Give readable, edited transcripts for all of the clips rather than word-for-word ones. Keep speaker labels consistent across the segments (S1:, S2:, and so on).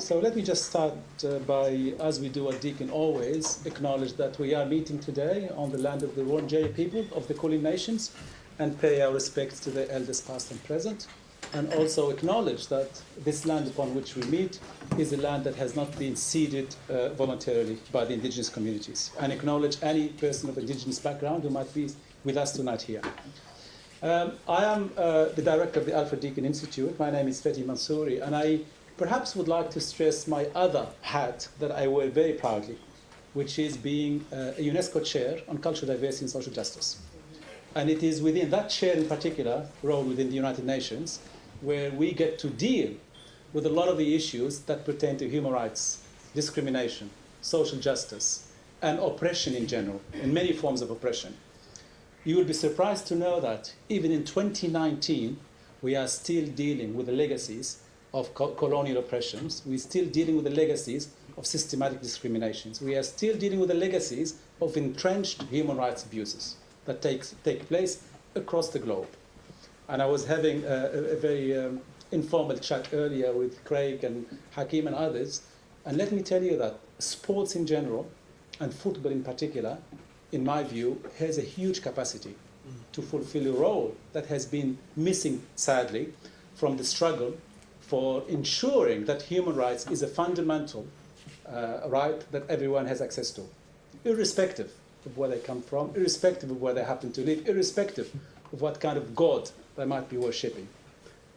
S1: So let me just start by, as we do at Deakin always, acknowledge that we are meeting today on the land of the Wurundjeri people of the Kulin Nations and pay our respects to the elders past and present, and also acknowledge that this land upon which we meet is a land that has not been ceded voluntarily by the indigenous communities, and acknowledge any person of indigenous background who might be with us tonight here. I am the director of the Alfred Deakin Institute. My name is Fethi Mansouri, and I perhaps would like to stress my other hat that I wear very proudly, which is being a UNESCO chair on cultural diversity and social justice. And it is within that chair in particular, role within the United Nations, where we get to deal with a lot of the issues that pertain to human rights, discrimination, social justice, and oppression in general, and many forms of oppression. You will be surprised to know that even in 2019, we are still dealing with the legacies of colonial oppressions. We're still dealing with the legacies of systematic discriminations. We are still dealing with the legacies of entrenched human rights abuses that take place across the globe. And I was having a very informal chat earlier with Craig and Hakeem and others, and let me tell you that sports in general, and football in particular, in my view, has a huge capacity to fulfill a role that has been missing, sadly, from the struggle for ensuring that human rights is a fundamental right that everyone has access to, irrespective of where they come from, irrespective of where they happen to live, irrespective of what kind of God they might be worshipping.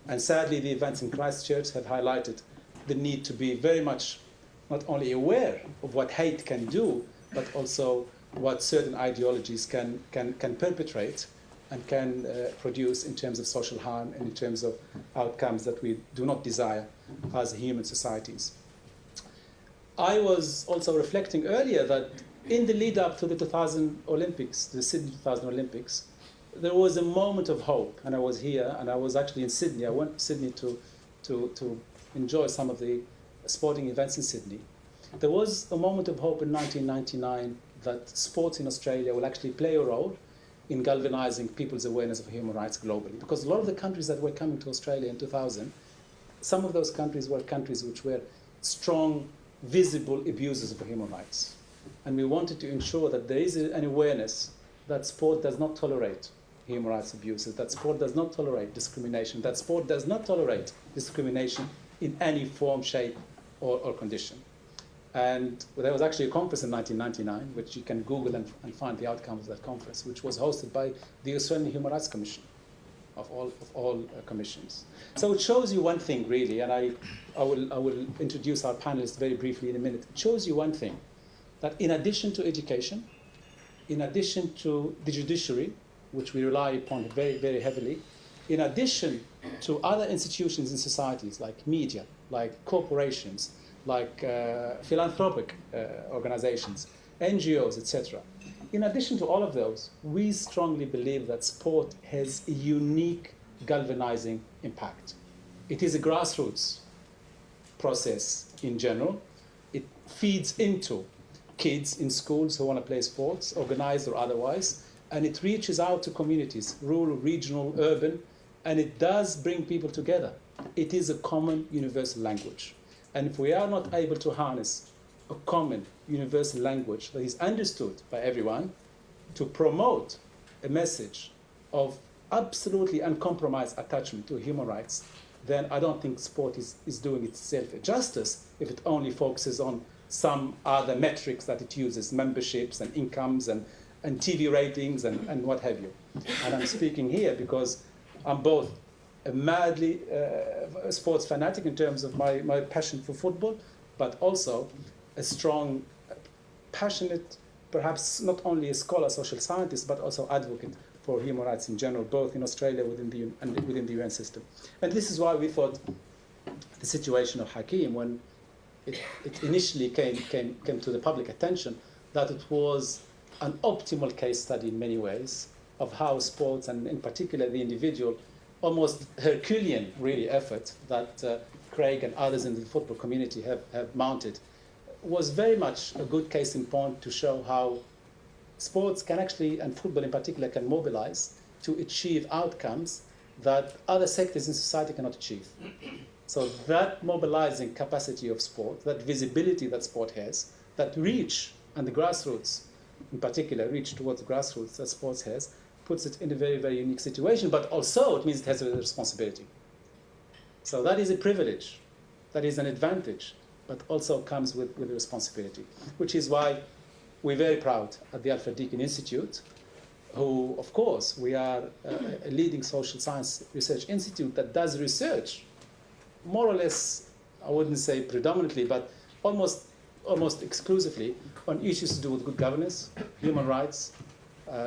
S1: And sadly, the events in Christchurch have highlighted the need to be very much not only aware of what hate can do, but also what certain ideologies can perpetrate and can produce in terms of social harm and in terms of outcomes that we do not desire as human societies. I was also reflecting earlier that in the lead up to the 2000 Olympics, the Sydney 2000 Olympics, there was a moment of hope, and I was here, and I was actually in Sydney. I went to Sydney to enjoy some of the sporting events in Sydney. There was a moment of hope in 1999 that sports in Australia will actually play a role in galvanizing people's awareness of human rights globally. Because a lot of the countries that were coming to Australia in 2000, some of those countries were countries which were strong, visible abusers of human rights. And we wanted to ensure that there is an awareness that sport does not tolerate human rights abuses, that sport does not tolerate discrimination, that sport does not tolerate discrimination in any form, shape, or condition. And there was actually a conference in 1999, which you can Google and find the outcome of that conference, which was hosted by the Australian Human Rights Commission, of all commissions. So it shows you one thing, really, and I will introduce our panelists very briefly in a minute. It shows you one thing, that in addition to education, in addition to the judiciary, which we rely upon very, very heavily, in addition to other institutions in societies like media, like corporations, like philanthropic organizations, NGOs, etc. In addition to all of those, we strongly believe that sport has a unique galvanizing impact. It is a grassroots process in general. It feeds into kids in schools who want to play sports, organized or otherwise, and it reaches out to communities, rural, regional, urban, and it does bring people together. It is a common universal language. And if we are not able to harness a common universal language that is understood by everyone to promote a message of absolutely uncompromised attachment to human rights, then I don't think sport is doing itself a justice if it only focuses on some other metrics that it uses, memberships and incomes and TV ratings and what have you. And I'm speaking here because I'm both a madly sports fanatic in terms of my passion for football, but also a strong, passionate, perhaps not only a scholar, social scientist, but also advocate for human rights in general, both in Australia and within the UN system. And this is why we thought the situation of Hakeem, when it initially came to the public attention, that it was an optimal case study in many ways of how sports, and in particular the individual, almost Herculean, really, effort that Craig and others in the football community have mounted, was very much a good case in point to show how sports can actually, and football in particular, can mobilize to achieve outcomes that other sectors in society cannot achieve. So that mobilizing capacity of sport, that visibility that sport has, that reach and the grassroots, in particular, reach towards the grassroots that sports has, puts it in a very, very unique situation, but also it means it has a responsibility. So that is a privilege, that is an advantage, but also comes with a responsibility, which is why we're very proud at the Alfred Deakin Institute, who, of course, we are a leading social science research institute that does research, more or less, I wouldn't say predominantly, but almost exclusively on issues to do with good governance, human rights,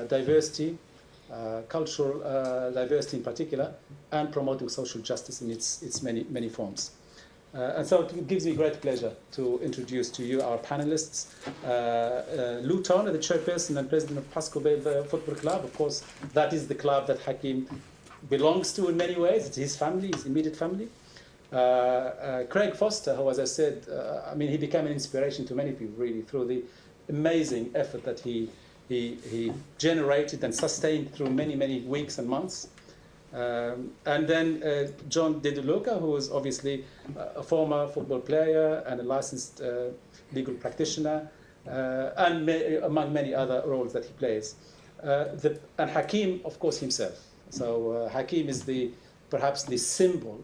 S1: diversity, cultural diversity in particular, and promoting social justice in its many forms. And so it gives me great pleasure to introduce to you our panelists. Tona, the chairperson and president of Pascoe Vale Football Club. Of course, that is the club that Hakeem belongs to in many ways. It's his family, his immediate family. Craig Foster, who, as I said, he became an inspiration to many people, really, through the amazing effort that he generated and sustained through many weeks and months. And then John Didulica, who is obviously a former football player and a licensed legal practitioner, and among many other roles that he plays. And Hakeem, of course, himself. So Hakeem is perhaps the symbol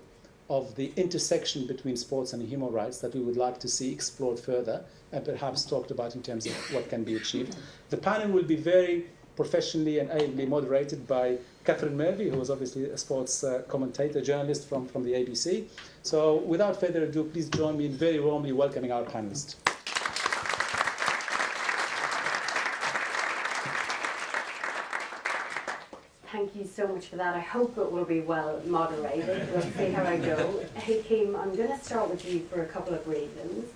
S1: of the intersection between sports and human rights that we would like to see explored further and perhaps talked about in terms of what can be achieved. The panel will be very professionally and ably moderated by Catherine Murphy, who is obviously a sports commentator, journalist from the ABC. So without further ado, please join me in very warmly welcoming our panelists.
S2: Thank you so much for that. I hope it will be well moderated. We'll see how I go. Hakeem, I'm going to start with you for a couple of reasons.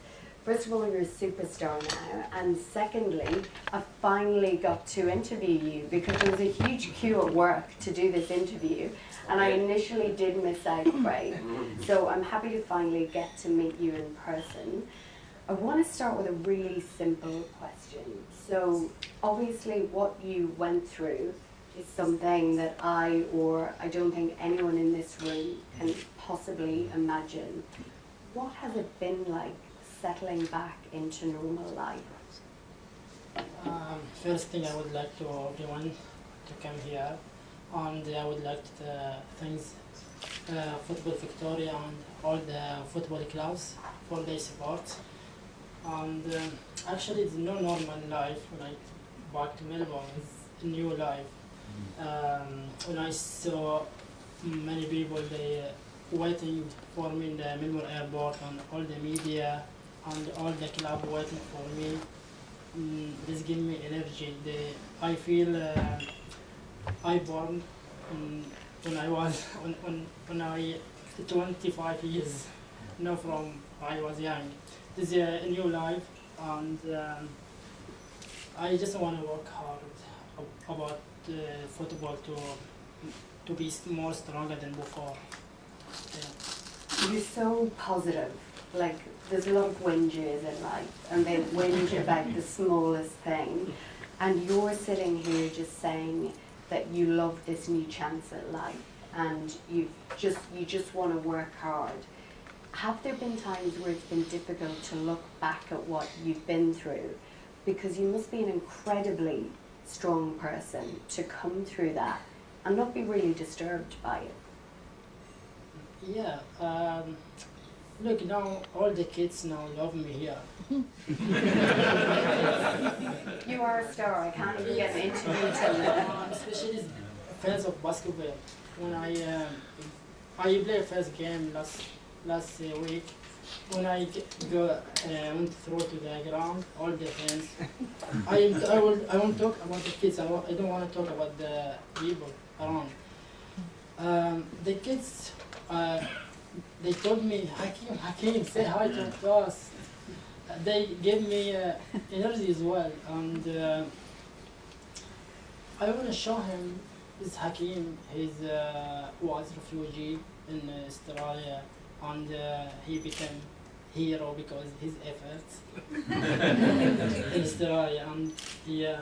S2: First of all, you're a superstar now, and secondly, I finally got to interview you because there was a huge queue at work to do this interview, and I initially did miss out, Craig. So I'm happy to finally get to meet you in person. I want to start with a really simple question. So obviously what you went through is something that I don't think anyone in this room can possibly imagine. What has it been like settling back into normal life?
S3: First thing, I would like to everyone to come here, and I would like to thank Football Victoria and all the football clubs for their support. And actually, it's no normal life when I back to Melbourne. It's a new life. When I saw many people they waiting for me in the Melbourne airport, and all the media and all the club waiting for me, this give me energy. I feel I born when I was when I 25 years, not from I was young. This is a new life, and I just want to work hard about football to be more stronger than before. Yeah.
S2: You're so positive. Like, there's a lot of whinges in life, and they whinge about the smallest thing. And you're sitting here just saying that you love this new chance at life, and you just want to work hard. Have there been times where it's been difficult to look back at what you've been through? Because you must be an incredibly strong person to come through that and not be really disturbed by it.
S3: Yeah. Look, now all the kids now love me here.
S2: You are a star. I can't even get an interview till now.
S3: Especially fans of basketball. When I played first game last week. When I went through to the ground, all the fans. I won't talk about the kids. I don't want to talk about the people around. The kids. They told me, Hakeem, say hi to us. They gave me energy as well, and I want to show him this Hakeem. He was refugee in Australia, and he became hero because his efforts in Australia. And yeah.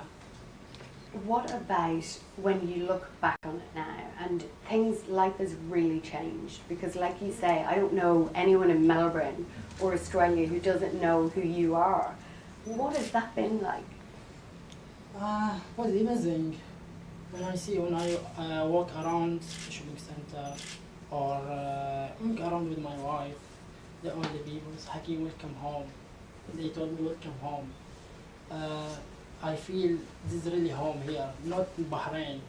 S2: What about when you look back on it now and life has really changed? Because like you say, I don't know anyone in Melbourne or Australia who doesn't know who you are. What has that been like?
S3: It was amazing. When I walk around the shopping center or walk around with my wife, the only people, Hakeem, welcome home. They told me welcome home. I feel this is really home here, not in Bahrain.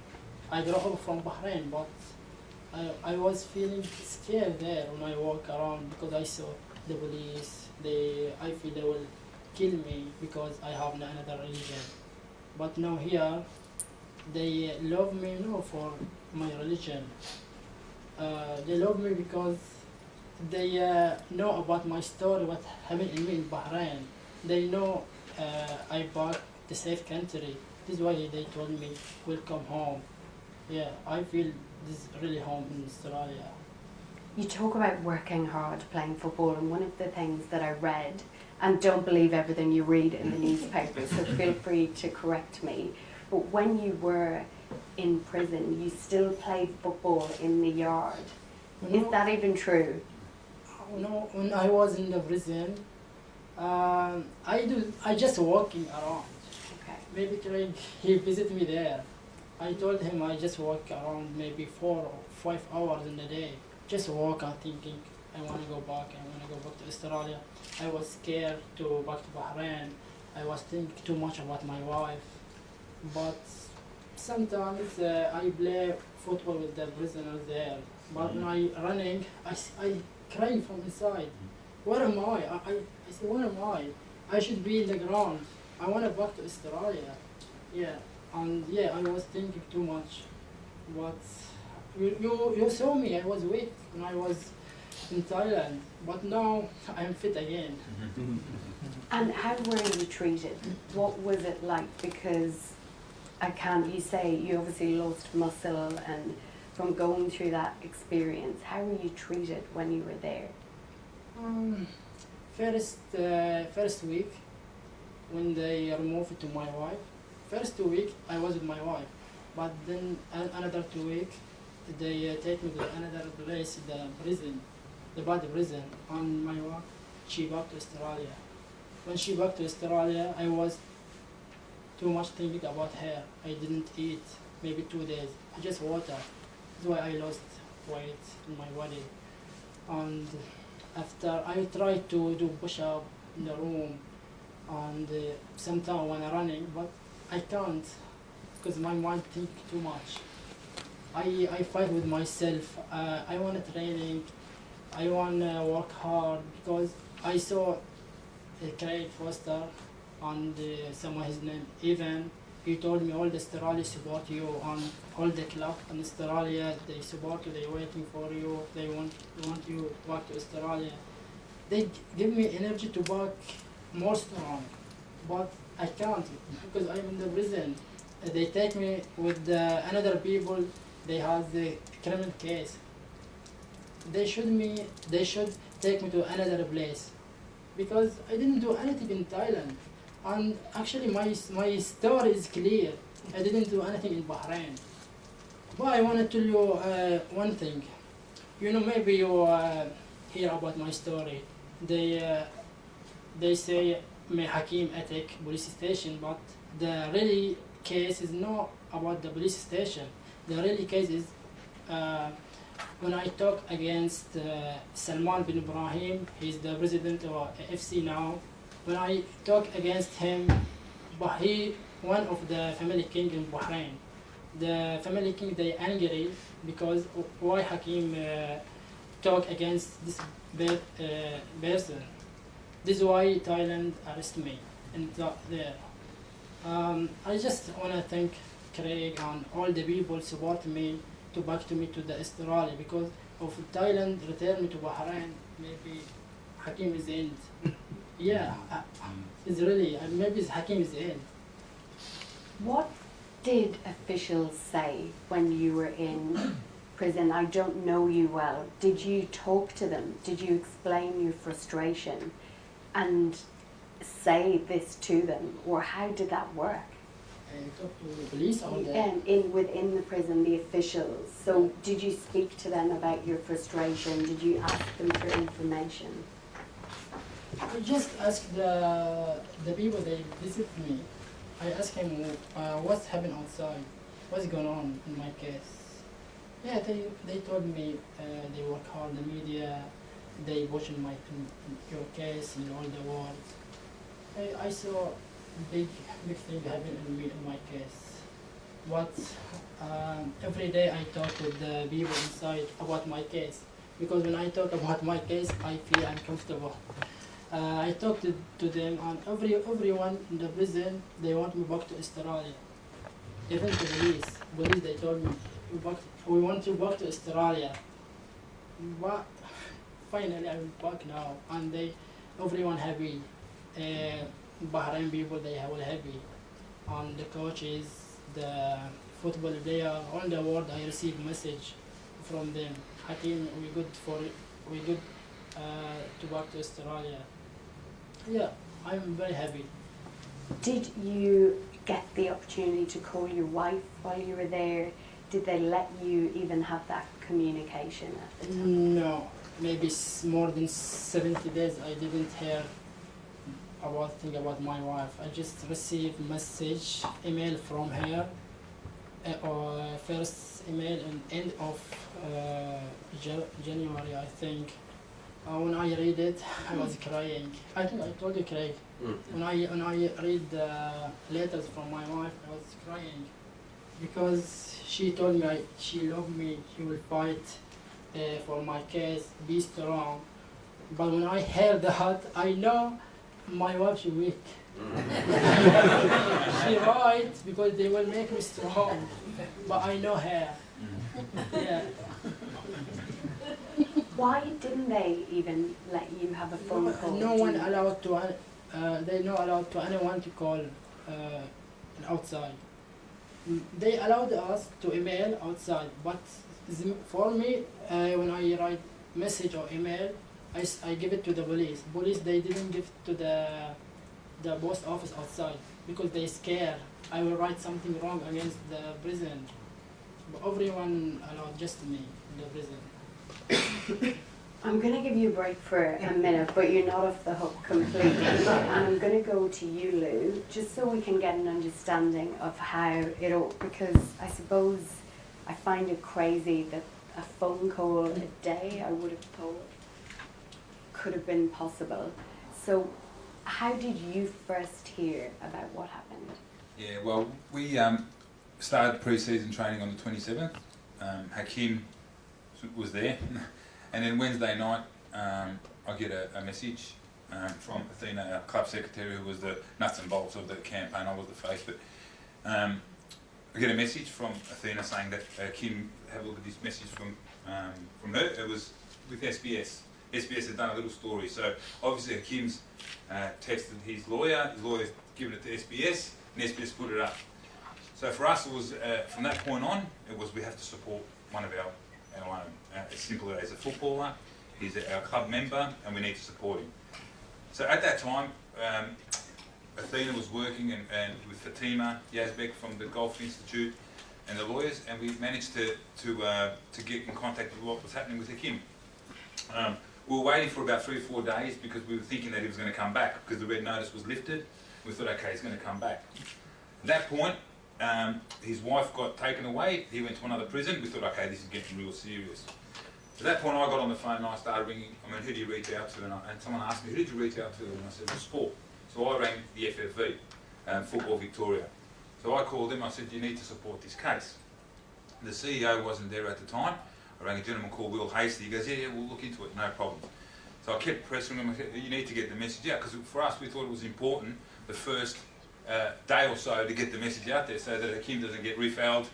S3: I grew up from Bahrain, but I was feeling scared there when I walk around because I saw the police. I feel they will kill me because I have another religion. But now here, they love me for my religion. They love me because they know about my story, what happened in me in Bahrain. They know I bought the safe country. This is why they told me, welcome home. Yeah, I feel this is really home in Australia.
S2: You talk about working hard, playing football, and one of the things that I read, and don't believe everything you read in the newspaper, so feel free to correct me, but when you were in prison, you still played football in the yard. Is that even true?
S3: No, when I was in the prison, I just walking around.
S2: Okay.
S3: Maybe Craig, he visited me there. I told him I just walk around maybe 4 or 5 hours in a day. Just walk and thinking, I want to go back to Australia. I was scared to go back to Bahrain. I was thinking too much about my wife. But sometimes I play football with the prisoners there. But when I running, I crying from inside. Where am I? I say, where am I? I should be in the ground. I want to back to Australia. Yeah, and yeah, I was thinking too much. But you saw me, I was weak when I was in Thailand. But now I'm fit again.
S2: And how were you treated? What was it like? Because you say you obviously lost muscle, and from going through that experience, how were you treated when you were there?
S3: First week, when they removed it to my wife, first 2 weeks I was with my wife, but then another 2 weeks they take me to another place, the prison, the body prison, and my wife, she back to Australia. When she back to Australia, I was too much thinking about her. I didn't eat maybe 2 days, just water. That's why I lost weight in my body. And after I tried to do push-up in the room, and sometimes when I'm running, but I can't because my mind thinks too much. I fight with myself. I want training. I want to work hard because I saw Craig Foster and someone his name Evan. He told me all the Australia support you, and all the club in Australia they support you. They waiting for you. They want you back to Australia. They give me energy to back more strong, but I can't because I'm in the prison. They take me with another people. They have the criminal case. They should take me to another place because I didn't do anything in Thailand. And actually my story is clear. I didn't do anything in Bahrain. But I want to tell you one thing. You know, maybe you hear about my story. They say may Hakeem attack police station, but the really case is not about the police station. The really case is when I talk against Salman bin Ibrahim. He's the president of FC now. When I talk against him, but he one of the family king in Bahrain. The family king they angry because why Hakeem talk against this person. This is why Thailand arrest me and there. I just want to thank Craig and all the people support me to back to me to the Australia because of Thailand return me to Bahrain. Maybe Hakeem is the end. Yeah, it's really maybe Hakeem is the end.
S2: What did officials say when you were in prison? I don't know you well. Did you talk to them? Did you explain your frustration and say this to them, or how did that work?
S3: talk to the police or the...
S2: Within the prison, the officials. So did you speak to them about your frustration? Did you ask them for information?
S3: I just asked the people they visit me. I asked him what's happened outside, what's going on in my case. Yeah, they told me they work hard in the media, they watching your case in all the world. I saw big thing happen in my case. Every day I talk with the people inside about my case, because when I talk about my case, I feel uncomfortable. I talk to them, and everyone in the prison, they want me back to Australia. Even the police, they told me, we want you back to Australia. But finally I'm back now, and everyone happy. Bahrain people, they are all happy. And the coaches, the football player, all the world, I receive message from them. Hakeem, we good to back to Australia. Yeah, I'm very happy.
S2: Did you get the opportunity to call your wife while you were there? Did they let you even have that communication at the time?
S3: No, maybe more than 70 days I didn't hear about my wife. I just received email from her, or first email in end of January, I think. When I read it, I was crying. I think I told you, Craig. When I read the letters from my wife, I was crying, because she told me she loved me, she will fight for my case, be strong. But when I heard that, I know my wife, she weak. She right, because they will make me strong. But I know her. Yeah.
S2: Why didn't they even let you have a phone call?
S3: No one allowed to. They're not allowed to anyone to call outside. They allowed us to email outside, but for me, when I write message or email, I give it to the police. Police, they didn't give to the post office outside, because they scared I will write something wrong against the prison. But everyone allowed just me in the prison.
S2: I'm going to give you a break for a minute, but you're not off the hook completely. And I'm going to go to you, Lou, just so we can get an understanding of how because I suppose I find it crazy that a phone call a day, I would have thought, could have been possible. So how did you first hear about what happened?
S4: Yeah, well, we started pre-season training on the 27th. Hakeem was there, and then Wednesday night I get a message from Athena, our club secretary, who was the nuts and bolts of the campaign. I was the face, but I get a message from Athena saying that Hakeem, have a look at this message from her. It was with SBS. SBS had done a little story, so obviously Hakeem's texted his lawyer's given it to SBS, and SBS put it up. So for us, it was from that point on, it was we have to support one of our own. As simple as a footballer, he's our club member, and we need to support him. So at that time, Athena was working and with Fatima Yazbek from the Golf Institute and the lawyers, and we managed to get in contact with what was happening with Hakeem. We were waiting for about 3 or 4 days, because we were thinking that he was going to come back, because the red notice was lifted. We thought, okay, he's going to come back. At that point, his wife got taken away. He went to another prison. We thought, okay, this is getting real serious. At that point, I got on the phone and I started ringing. Who do you reach out to? And someone asked me, who did you reach out to? And I said, well, sport. So I rang the FFV, Football Victoria. So I called them. I said, you need to support this case. The CEO wasn't there at the time. I rang a gentleman called Will Hasty. He goes, yeah, we'll look into it, no problem. So I kept pressing him. I said, you need to get the message out, because for us, we thought it was important the first day or so to get the message out there, so that Hakeem doesn't get refouled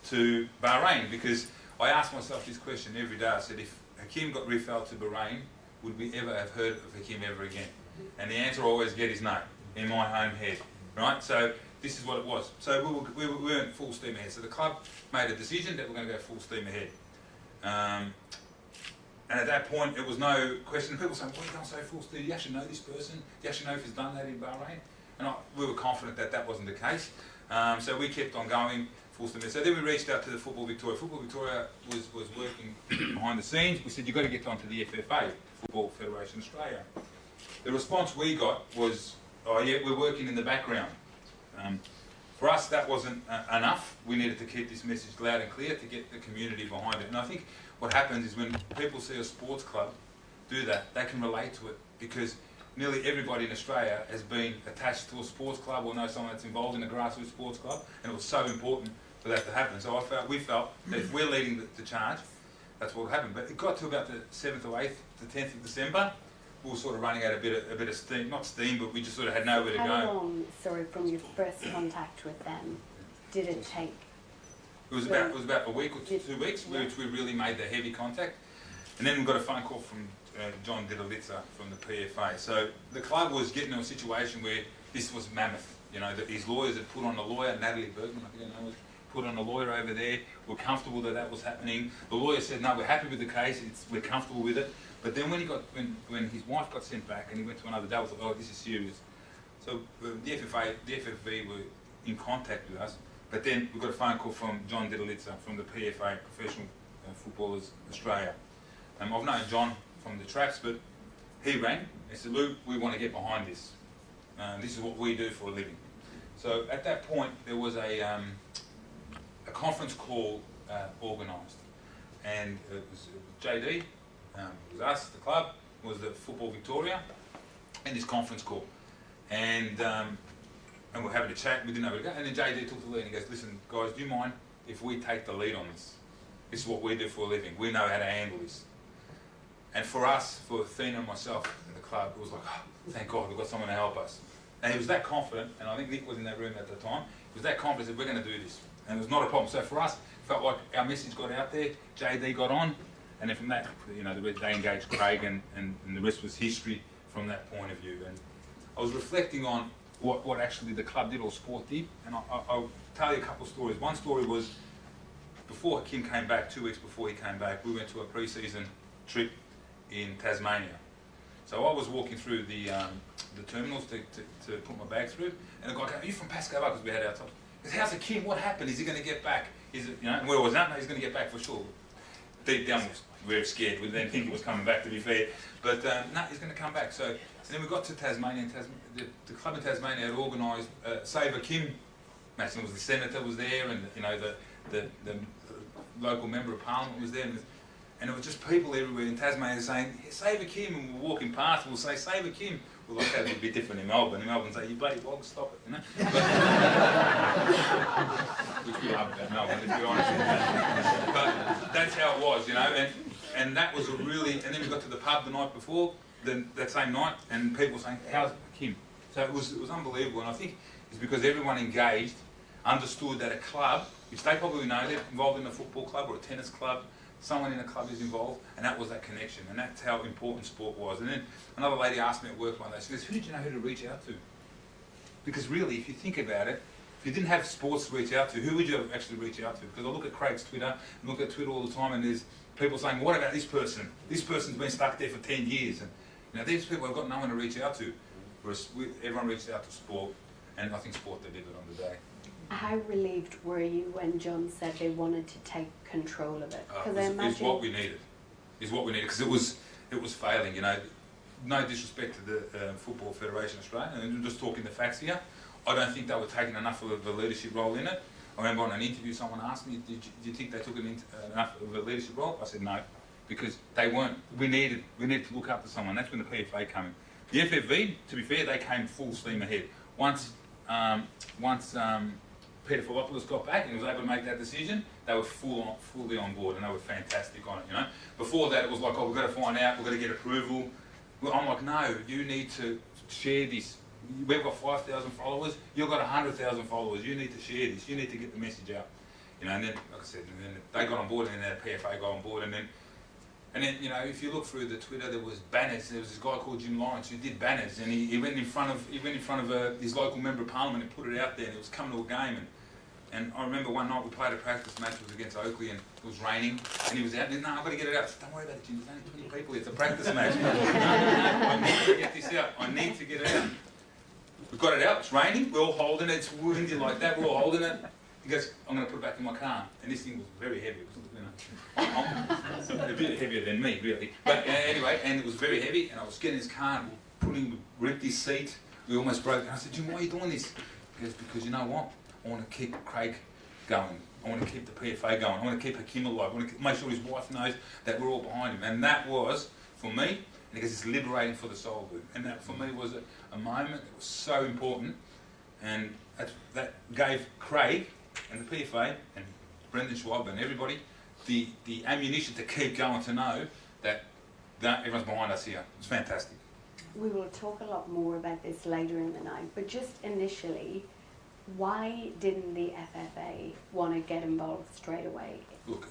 S4: to Bahrain. Because I asked myself this question every day. I said, if Hakeem got refouled to Bahrain, would we ever have heard of Hakeem ever again? And the answer I always get is no, in my own head, right? So this is what it was. So we weren't full steam ahead. So the club made a decision that we're going to go full steam ahead. And at that point, it was no question. People say, why are you going so full steam? Do you actually know this person? Do you actually know if he's done that in Bahrain? And we were confident that that wasn't the case. So we kept on going full steam. So then we reached out to the Football Victoria. Football Victoria was working behind the scenes. We said, you've got to get onto the FFA, Football Federation Australia. The response we got was, oh yeah, we're working in the background. For us, that wasn't enough. We needed to keep this message loud and clear to get the community behind it. And I think what happens is when people see a sports club do that, they can relate to it, because nearly everybody in Australia has been attached to a sports club or knows someone that's involved in a grassroots sports club, and it was so important for that to happen. So we felt that if we're leading the charge, that's what happened. But it got to about the 7th or 8th, the 10th of December. We were sort of running out a bit of steam, not steam, but we just sort of had nowhere to go.
S2: How long, sorry, from your first contact with them, did it take?
S4: It was about a week or 2 weeks, which we really made the heavy contact. And then we got a phone call from John Didulica from the PFA. So the club was getting in a situation where this was mammoth. You know, that his lawyers had put on a lawyer, Natalie Bergman, I think her name was, put on a lawyer over there. We're comfortable that was happening. The lawyer said, no, we're happy with the case, we're comfortable with it. But then when his wife got sent back and he went to another day, I was like, oh, this is serious. So the FFV were in contact with us. But then we got a phone call from John Didulica from the PFA, Professional Footballers Australia. I've known John from the traps, but he rang and said, Lou, we want to get behind this. This is what we do for a living. So at that point, there was a conference call organised. And it was JD, it was us, the club, it was the Football Victoria, and this conference call. And we're having a chat, we didn't know where to go. And then JD took the lead and he goes, listen, guys, do you mind if we take the lead on this? This is what we do for a living. We know how to handle this. And for us, for Thona and myself and the club, it was like, oh, thank God, we've got someone to help us. And he was that confident, and I think Nick was in that room at the time, he was that confident that we're going to do this. And it was not a problem. So for us, it felt like our message got out there, JD got on, and then from that, you know, they engaged Craig, and the rest was history from that point of view. And I was reflecting on what actually the club did or sport did, and I'll tell you a couple of stories. One story was, before Hakeem came back, 2 weeks before he came back, we went to a pre-season trip in Tasmania. So I was walking through the terminals to put my bag through, and the guy goes, are you from Pascoe Vale? Because we had our top. He goes, how's Hakeem? What happened? Is he going to get back? Is it, you know, and where was that? No, he's going to get back for sure. Deep down, we were scared. We didn't think he was coming back, to be fair. But no, he's going to come back. So then we got to Tasmania, and the club in Tasmania had organised Save Hakeem match. It was the senator was there, and you know the local member of parliament was there, and it was just people everywhere in Tasmania saying, Save Hakeem, and we're walking past, we'll say, Save Hakeem. Well, like that would be different in Melbourne. In Melbourne, say, you bloody bog, stop it, you know. Which we love about Melbourne, to be honest with you. But that's how it was, you know, and that was a really, and then we got to the pub the night before, that same night, and people were saying, how's Hakeem? So it was unbelievable, and I think it's because everyone engaged, understood that a club, which they probably know, they're involved in a football club or a tennis club, someone in a club is involved, and that was that connection, and that's how important sport was. And then another lady asked me at work one day, she goes, who did you know who to reach out to? Because really, if you think about it, if you didn't have sports to reach out to, who would you actually reach out to? Because I look at Craig's Twitter, and look at Twitter all the time, and there's people saying, what about this person? This person's been stuck there for 10 years. And you know, these people have got no one to reach out to. Whereas everyone reached out to sport, and I think sport delivered on the day.
S2: How relieved were you when John said they wanted to take control of it? Because I imagine
S4: it's what we needed. It's what we needed, because it was failing. You know, no disrespect to the Football Federation Australia, and I'm just talking the facts here. I don't think they were taking enough of a leadership role in it. I remember on an interview, someone asked me, "Do you think they took enough of a leadership role?" I said no, because they weren't. We needed to look up to someone. That's when the PFA came in. The FFV, to be fair, they came full steam ahead. Once Peter Philopoulos got back and was able to make that decision, they were fully on board, and they were fantastic on it, you know. Before that, it was like, oh, we've got to find out, we've got to get approval. Well, I'm like, no, you need to share this. We've got 5,000 followers, you've got 100,000 followers, you need to share this, you need to get the message out. You know, and then, like I said, and then they got on board, and then the PFA got on board, and then, you know, if you look through the Twitter, there was banners. There was this guy called Jim Lawrence who did banners, and he went in front of his local member of parliament and put it out there, and it was coming to a game. And I remember one night we played a practice match, it was against Oakley, and it was raining, and he was out, and no, I've got to get it out. I said, don't worry about it, Jim, there's only 20 people, it's a practice match. No, I need to get this out, I need to get it out. we got it out, it's raining, we're all holding it, it's windy like that, we're all holding it. He goes, I'm going to put it back in my car. And this thing was very heavy. It was, you know, a bit heavier than me, really. But anyway, and it was very heavy, and I was getting his car, and we ripped his seat, we almost broke it. And I said, Jim, why are you doing this? He goes, because you know what? I want to keep Craig going. I want to keep the PFA going. I want to keep Hakeem alive. I want to make sure his wife knows that we're all behind him. And that was, for me, because it's liberating for the soul group. And that, for me, was a moment that was so important. And that gave Craig and the PFA and Brendan Schwab and everybody the ammunition to keep going, to know that everyone's behind us here. It's fantastic.
S2: We will talk a lot more about this later in the night, but just initially, why didn't the FFA want to get involved straight away?
S4: Look,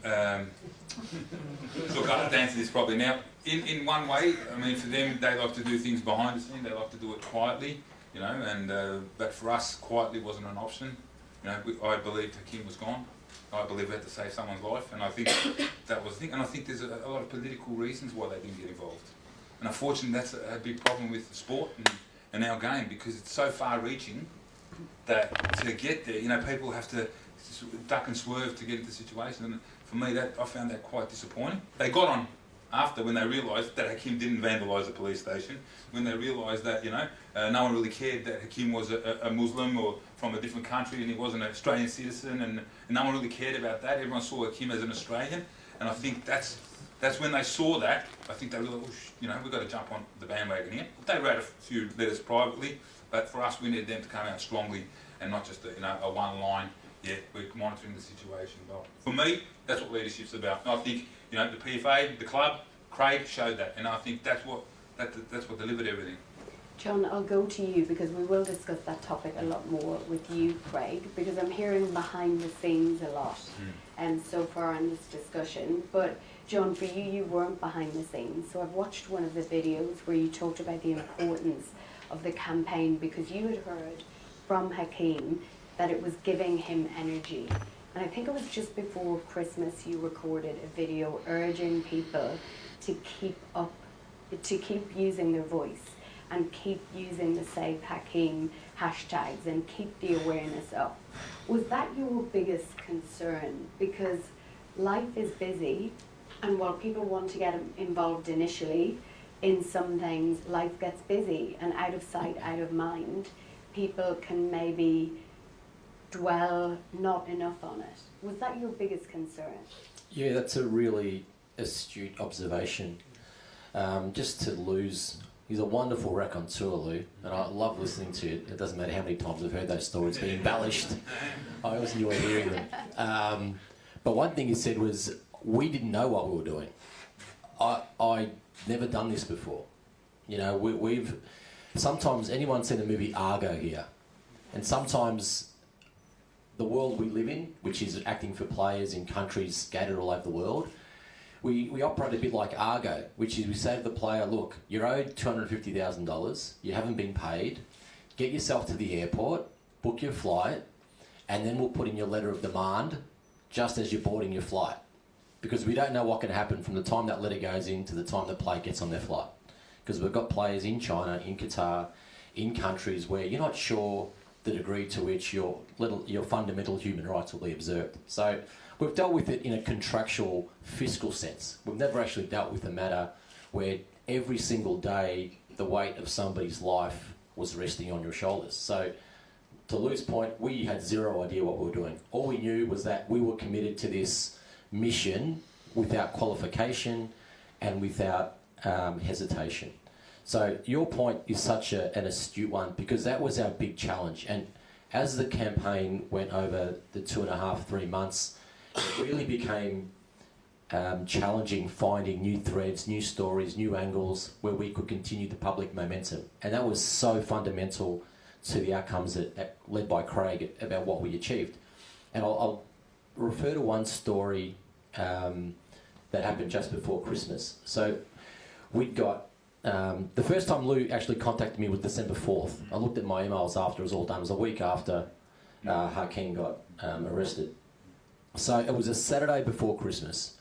S4: look, I have to answer this probably now. In one way, I mean, for them, they like to do things behind the scene. They like to do it quietly, you know. And but for us, quietly wasn't an option. You know, I believed Hakeem was gone. I believe we had to save someone's life, and I think that was the thing. And I think there's a lot of political reasons why they didn't get involved. And unfortunately, that's a big problem with the sport and our game, because it's so far-reaching that to get there, you know, people have to duck and swerve to get into the situation. And for me, I found that quite disappointing. They got on after, when they realised that Hakeem didn't vandalise the police station, when they realised that, you know, no one really cared that Hakeem was a Muslim or from a different country, and he wasn't an Australian citizen, and no one really cared about that. Everyone saw Hakeem as an Australian, and I think that's when they saw that. I think they realised, oh, you know, we've got to jump on the bandwagon here. They wrote a few letters privately, but for us, we needed them to come out strongly and not just a one line. Yeah, we're monitoring the situation. But for me, that's what leadership's about. And I think, you know, the PFA, the club, Craig showed that, and I think that's what delivered everything.
S2: John, I'll go to you because we will discuss that topic a lot more with you, Craig, because I'm hearing behind the scenes a lot so far in this discussion. But John, for you, you weren't behind the scenes. So I've watched one of the videos where you talked about the importance of the campaign, because you had heard from Hakeem that it was giving him energy. And I think it was just before Christmas you recorded a video urging people to keep using their voice and keep using the Save Hakeem hashtags and keep the awareness up. Was that your biggest concern? Because life is busy, and while people want to get involved initially in some things, life gets busy, and out of sight, out of mind, people can maybe dwell not enough on it. Was that your biggest concern?
S5: Yeah, that's a really astute observation. Just to lose, he's a wonderful raconteur, Lou, and I love listening to it. It doesn't matter how many times I've heard those stories being embellished. I always enjoy hearing them. But one thing he said was, we didn't know what we were doing. I'd never done this before. You know, we've sometimes, anyone seen the movie Argo here? And sometimes the world we live in, which is acting for players in countries scattered all over the world, we operate a bit like Argo, which is we say to the player, look, you're owed $250,000, you haven't been paid, get yourself to the airport, book your flight, and then we'll put in your letter of demand just as you're boarding your flight. Because we don't know what can happen from the time that letter goes in to the time the player gets on their flight. Because we've got players in China, in Qatar, in countries where you're not sure the degree to which your fundamental human rights will be observed. So we've dealt with it in a contractual fiscal sense. We've never actually dealt with a matter where every single day the weight of somebody's life was resting on your shoulders. So to Lou's point, we had zero idea what we were doing. All we knew was that we were committed to this mission without qualification and without hesitation. So your point is such an astute one, because that was our big challenge. And as the campaign went over the 2.5, 3 months, it really became challenging finding new threads, new stories, new angles where we could continue the public momentum. And that was so fundamental to the outcomes that led by Craig about what we achieved. And I'll refer to one story that happened just before Christmas. So we'd got, the first time Lou actually contacted me was December 4th. I looked at my emails after it was all done. It was a week after Hakeem got arrested. So it was a Saturday before Christmas.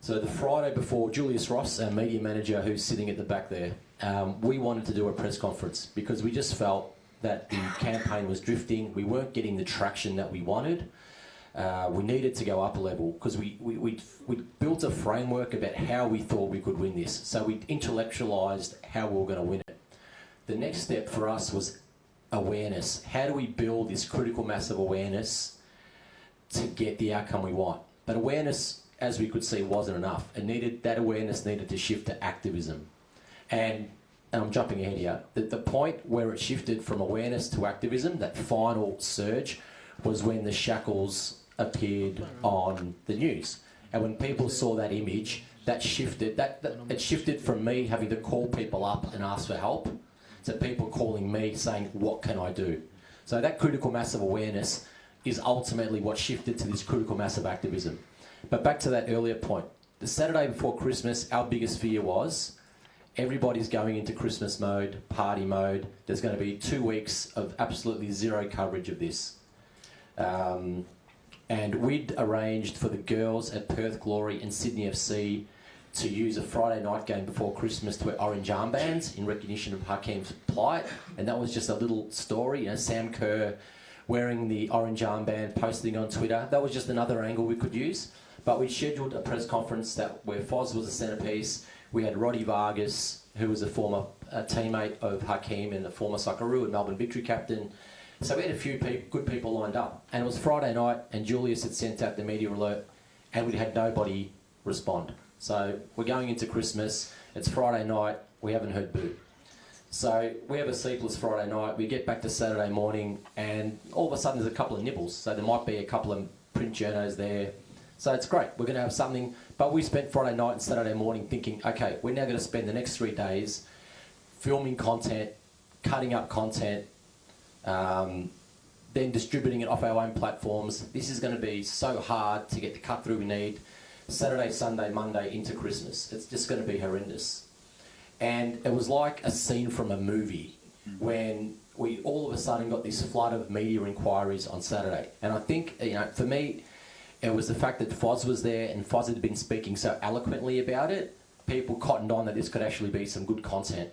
S5: So the Friday before, Julius Ross, our media manager who's sitting at the back there, we wanted to do a press conference because we just felt that the campaign was drifting. We weren't getting the traction that we wanted. We needed to go up a level because we built a framework about how we thought we could win this. So we intellectualised how we were going to win it. The next step for us was awareness. How do we build this critical mass of awareness to get the outcome we want? But awareness, as we could see, wasn't enough. That awareness needed to shift to activism. And I'm jumping ahead here, the point where it shifted from awareness to activism, that final surge, was when the shackles appeared on the news. And when people saw that image, that shifted. It shifted from me having to call people up and ask for help to people calling me saying, what can I do? So that critical mass of awareness is ultimately what shifted to this critical mass of activism. But back to that earlier point, the Saturday before Christmas, our biggest fear was everybody's going into Christmas mode, party mode. There's going to be 2 weeks of absolutely zero coverage of this. And we'd arranged for the girls at Perth Glory and Sydney FC to use a Friday night game before Christmas to wear orange armbands in recognition of Hakeem's plight. And that was just a little story. Sam Kerr wearing the orange armband, posting on Twitter. That was just another angle we could use. But we scheduled a press conference where Foz was the centrepiece. We had Roddy Vargas, who was a former teammate of Hakeem and a former Socceroo and Melbourne Victory captain. So we had a few good people lined up. And it was Friday night, and Julius had sent out the media alert, and we had nobody respond. So we're going into Christmas, it's Friday night, we haven't heard boo. So we have a sleepless Friday night, we get back to Saturday morning, and all of a sudden there's a couple of nibbles. So there might be a couple of print journos there. So it's great, we're going to have something. But we spent Friday night and Saturday morning thinking, okay, we're now going to spend the next 3 days filming content, cutting up content, then distributing it off our own platforms. This is going to be so hard to get the cut through we need. Saturday, Sunday, Monday into Christmas. It's just going to be horrendous. And it was like a scene from a movie when we all of a sudden got this flood of media inquiries on Saturday. And I think, for me, it was the fact that Foz was there and Foz had been speaking so eloquently about it. People cottoned on that this could actually be some good content.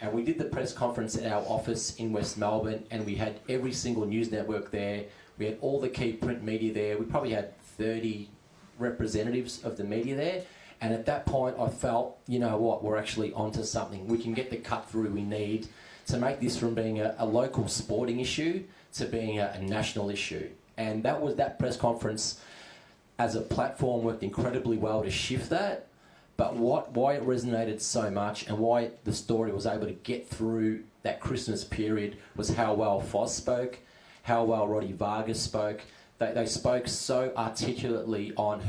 S5: And we did the press conference at our office in West Melbourne, and we had every single news network there. We had all the key print media there. We probably had 30 representatives of the media there. And at that point, I felt, you know what, we're actually onto something. We can get the cut through we need to make this from being a local sporting issue to being a national issue. And that press conference as a platform worked incredibly well to shift that. But why it resonated so much and why the story was able to get through that Christmas period was how well Foz spoke, how well Roddy Vargas spoke. They spoke so articulately on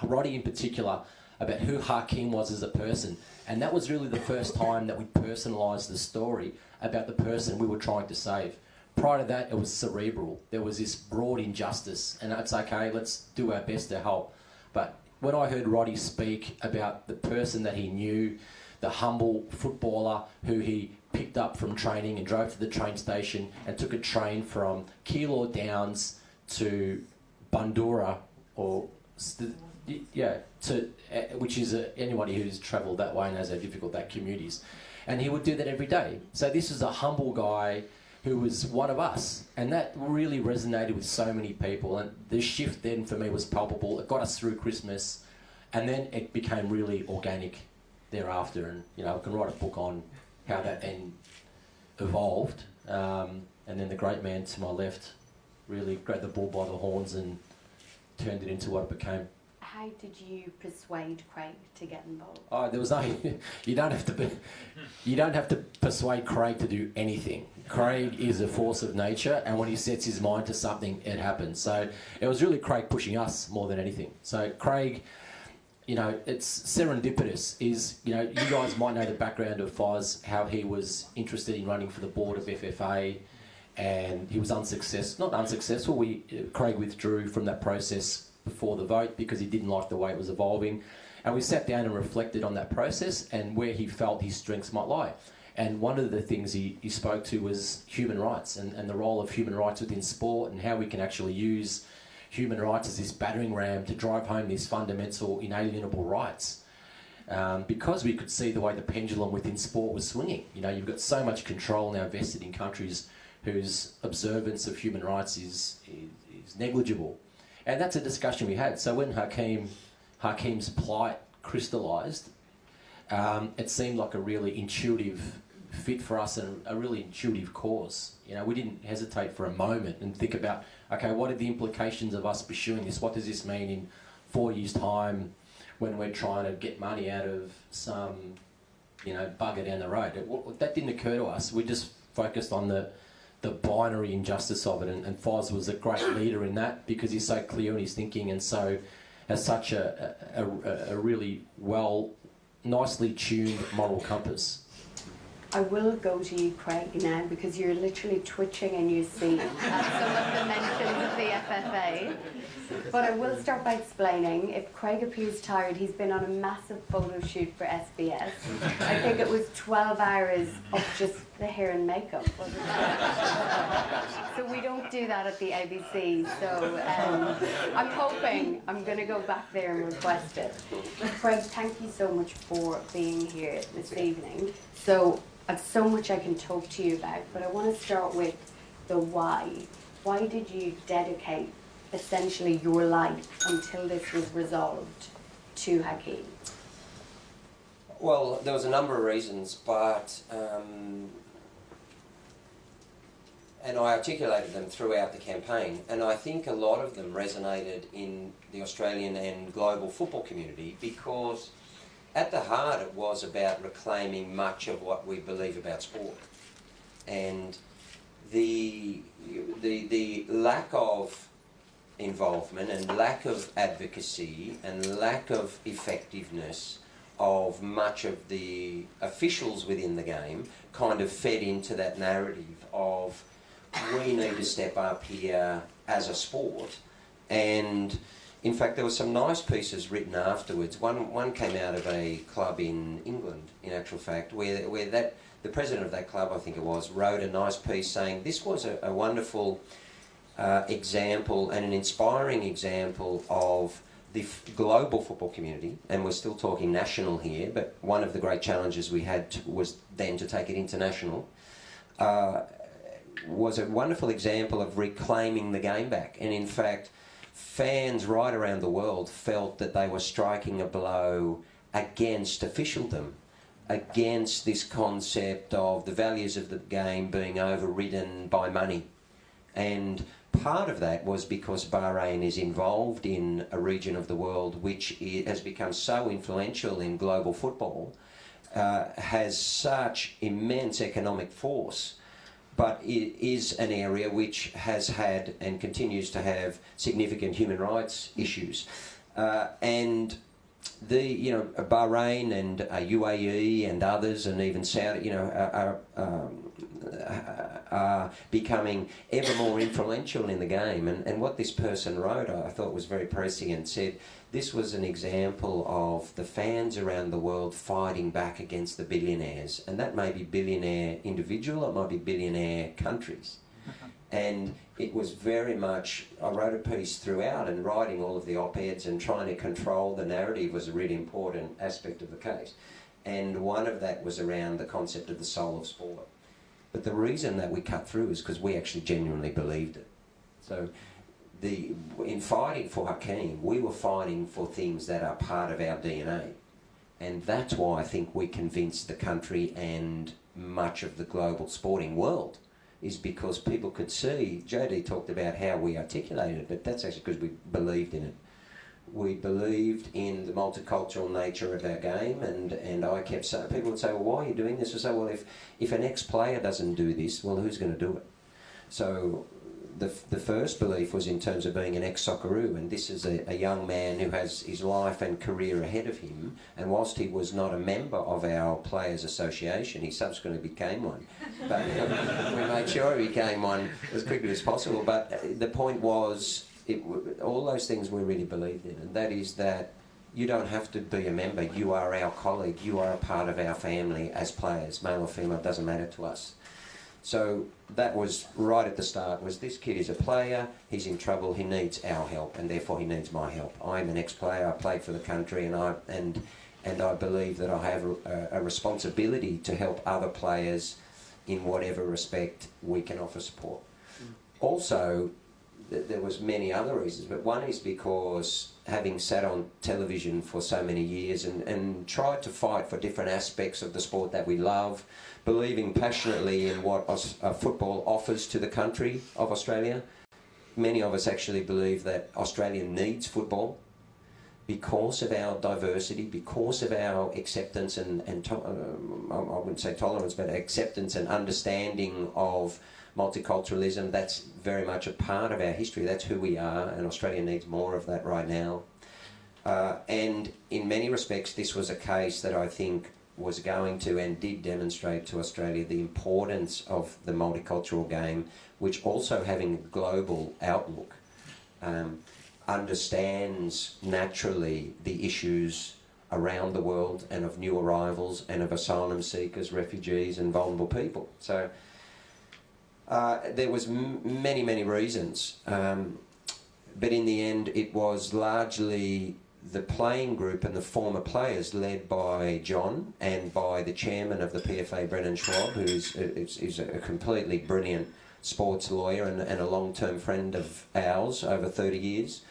S5: Roddy in particular, about who Hakeem was as a person. And that was really the first time that we personalised the story about the person we were trying to save. Prior to that, it was cerebral. There was this broad injustice, and that's okay, let's do our best to help. But when I heard Roddy speak about the person that he knew, the humble footballer who he picked up from training and drove to the train station and took a train from Keilor Downs to Bundoora, which is anybody who's travelled that way knows how difficult that commute is. And he would do that every day. So this was a humble guy who was one of us. And that really resonated with so many people. And the shift then for me was palpable. It got us through Christmas. And then it became really organic thereafter. And, I can write a book on how that then evolved. And then the great man to my left really grabbed the bull by the horns and turned it into what it became.
S2: How did you persuade Craig to get involved?
S5: Oh, there was no. You don't have to persuade Craig to do anything. Craig is a force of nature, and when he sets his mind to something, it happens. So it was really Craig pushing us more than anything. So Craig, it's serendipitous. You guys might know the background of Foz, how he was interested in running for the board of FFA, and he was unsuccessful. Not unsuccessful. Craig withdrew from that process before the vote because he didn't like the way it was evolving. And we sat down and reflected on that process and where he felt his strengths might lie. And one of the things he spoke to was human rights and the role of human rights within sport and how we can actually use human rights as this battering ram to drive home these fundamental inalienable rights. Because we could see the way the pendulum within sport was swinging. You know, you've got so much control now vested in countries whose observance of human rights is negligible. And that's a discussion we had. So when Hakeem's plight crystallised, it seemed like a really intuitive fit for us and a really intuitive cause. You know, we didn't hesitate for a moment and think about, okay, what are the implications of us pursuing this? What does this mean in 4 years' time when we're trying to get money out of some, you know, bugger down the road? That didn't occur to us. We just focused on the binary injustice of it, and Foz was a great leader in that because he's so clear in his thinking and so has such a really nicely tuned moral compass.
S2: I will go to you, Craig, now because you're literally twitching in your seat at some of the mentions of the FFA. But I will start by explaining, if Craig appears tired, he's been on a massive photo shoot for SBS. I think it was 12 hours of just the hair and makeup, wasn't it? So we don't do that at the ABC, so I'm hoping I'm going to go back there and request it. Craig, thank you so much for being here this evening. So I've so much I can talk to you about, but I want to start with the why. Why did you dedicate essentially your life until this was resolved to Hakeem?
S6: Well, there was a number of reasons, but and I articulated them throughout the campaign, and I think a lot of them resonated in the Australian and global football community because at the heart it was about reclaiming much of what we believe about sport. And the lack of involvement and lack of advocacy and lack of effectiveness of much of the officials within the game kind of fed into that narrative of we need to step up here as a sport. And in fact, there were some nice pieces written afterwards. One came out of a club in England, in actual fact, where the president of that club, I think it was, wrote a nice piece saying this was a wonderful example and an inspiring example of the global football community, and we're still talking national here, but one of the great challenges we had was then to take it international, was a wonderful example of reclaiming the game back. And in fact, fans right around the world felt that they were striking a blow against officialdom, against this concept of the values of the game being overridden by money. And part of that was because Bahrain is involved in a region of the world which has become so influential in global football, has such immense economic force, but it is an area which has had and continues to have significant human rights issues. And Bahrain and UAE and others, and even Saudi, are becoming ever more influential in the game. And what this person wrote, I thought was very prescient, said this was an example of the fans around the world fighting back against the billionaires. And that may be billionaire individual, it might be billionaire countries. And it was very much, I wrote a piece throughout, and writing all of the op-eds and trying to control the narrative was a really important aspect of the case. And one of that was around the concept of the soul of sport. But the reason that we cut through is because we actually genuinely believed it. So in fighting for Hakeem, we were fighting for things that are part of our DNA. And that's why I think we convinced the country and much of the global sporting world, is because people could see, JD talked about how we articulated it, but that's actually because we believed in it. We believed in the multicultural nature of our game, and I kept saying, people would say, well, why are you doing this? I say, well, if an ex-player doesn't do this, well, who's going to do it? So the first belief was in terms of being an ex-Socceroo, and this is a young man who has his life and career ahead of him, and whilst he was not a member of our Players Association, he subsequently became one. But we made sure he became one as quickly as possible. But the point was, all those things we really believed in, and that is that you don't have to be a member, you are our colleague, you are a part of our family as players, male or female, doesn't matter to us. So that was right at the start, was this kid is a player, he's in trouble, he needs our help, and therefore he needs my help. I'm an ex-player, I played for the country, and I believe that I have a responsibility to help other players in whatever respect we can offer support. Also, there was many other reasons, but one is because having sat on television for so many years and tried to fight for different aspects of the sport that we love, believing passionately in what football offers to the country of Australia. Many of us actually believe that Australia needs football because of our diversity, because of our acceptance and I wouldn't say tolerance, but acceptance and understanding of multiculturalism. That's very much a part of our history. That's who we are, and Australia needs more of that right now. And in many respects, this was a case that I think was going to and did demonstrate to Australia the importance of the multicultural game, which also having a global outlook, understands naturally the issues around the world and of new arrivals and of asylum seekers, refugees and vulnerable people. So there was many reasons, but in the end it was largely the playing group and the former players led by John and by the chairman of the PFA, Brendan Schwab, who is a completely brilliant sports lawyer and a long-term friend of ours over 30 years,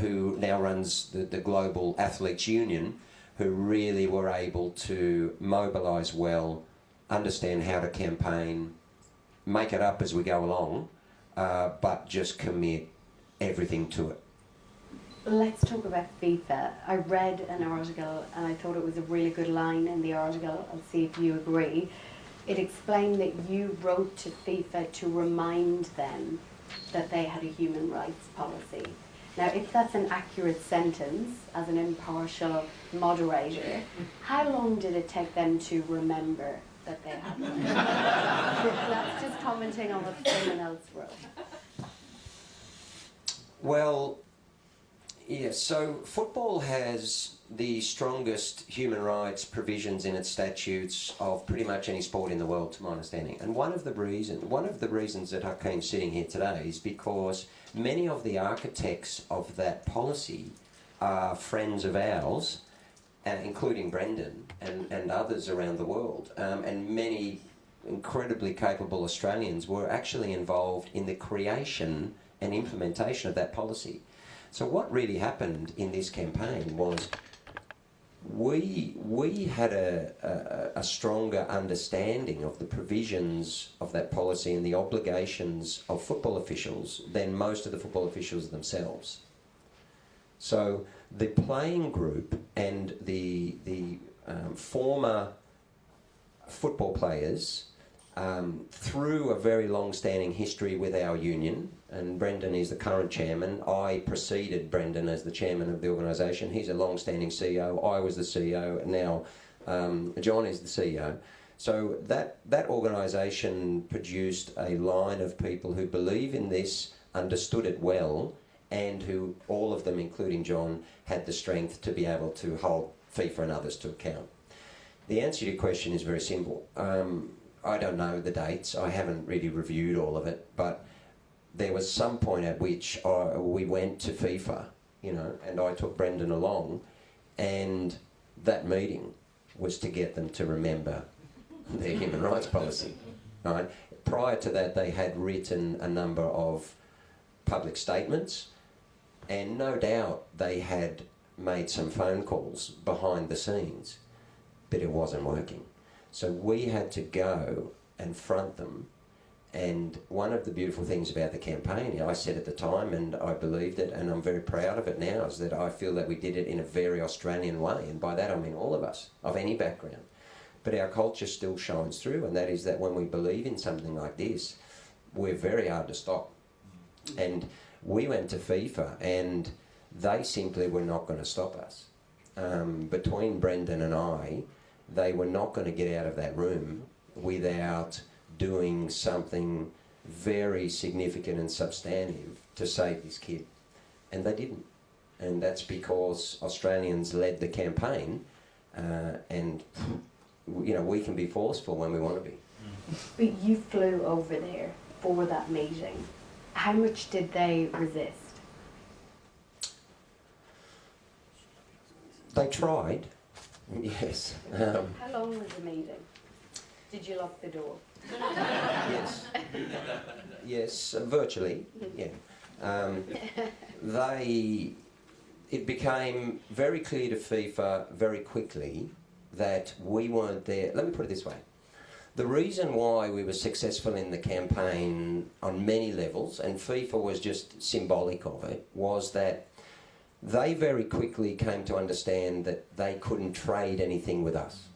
S6: who now runs the Global Athletes Union, who really were able to mobilise well, understand how to campaign, make it up as we go along, but just commit everything to it.
S2: Let's talk about FIFA. I read an article and I thought it was a really good line in the article. I'll see if you agree. It explained that you wrote to FIFA to remind them that they had a human rights policy. Now, if that's an accurate sentence, as an impartial moderator, how long did it take them to remember that they had one? That's just commenting on what someone else wrote.
S6: Well, yeah, so football has the strongest human rights provisions in its statutes of pretty much any sport in the world, to my understanding. And one of the reasons that Hakeem's sitting here today is because many of the architects of that policy are friends of ours, including Brendan and others around the world. And many incredibly capable Australians were actually involved in the creation and implementation of that policy. So what really happened in this campaign was we had a stronger understanding of the provisions of that policy and the obligations of football officials than most of the football officials themselves. So the playing group and the former football players, through a very long-standing history with our union, and Brendan is the current chairman. I preceded Brendan as the chairman of the organisation. He's a long-standing CEO. I was the CEO, and now John is the CEO. So that organisation produced a line of people who believe in this, understood it well, and who, all of them, including John, had the strength to be able to hold FIFA and others to account. The answer to your question is very simple. I don't know the dates. I haven't really reviewed all of it, but there was some point at which we went to FIFA, and I took Brendan along, and that meeting was to get them to remember their human rights policy. Right? Prior to that, they had written a number of public statements, and no doubt they had made some phone calls behind the scenes, but it wasn't working. So we had to go and front them. And one of the beautiful things about the campaign, I said at the time, and I believed it, and I'm very proud of it now, is that I feel that we did it in a very Australian way. And by that I mean all of us, of any background. But our culture still shines through, and that is that when we believe in something like this, we're very hard to stop. And we went to FIFA, and they simply were not going to stop us. Between Brendan and I, they were not going to get out of that room without doing something very significant and substantive to save this kid. And they didn't. And that's because Australians led the campaign, and we can be forceful when we want to be.
S2: But you flew over there for that meeting. How much did they resist?
S6: They tried, yes.
S2: How long was the meeting? Did you lock the door?
S6: Yes. Yes, virtually, yeah. It became very clear to FIFA very quickly that we weren't there. Let me put it this way. The reason why we were successful in the campaign on many levels, and FIFA was just symbolic of it, was that they very quickly came to understand that they couldn't trade anything with us.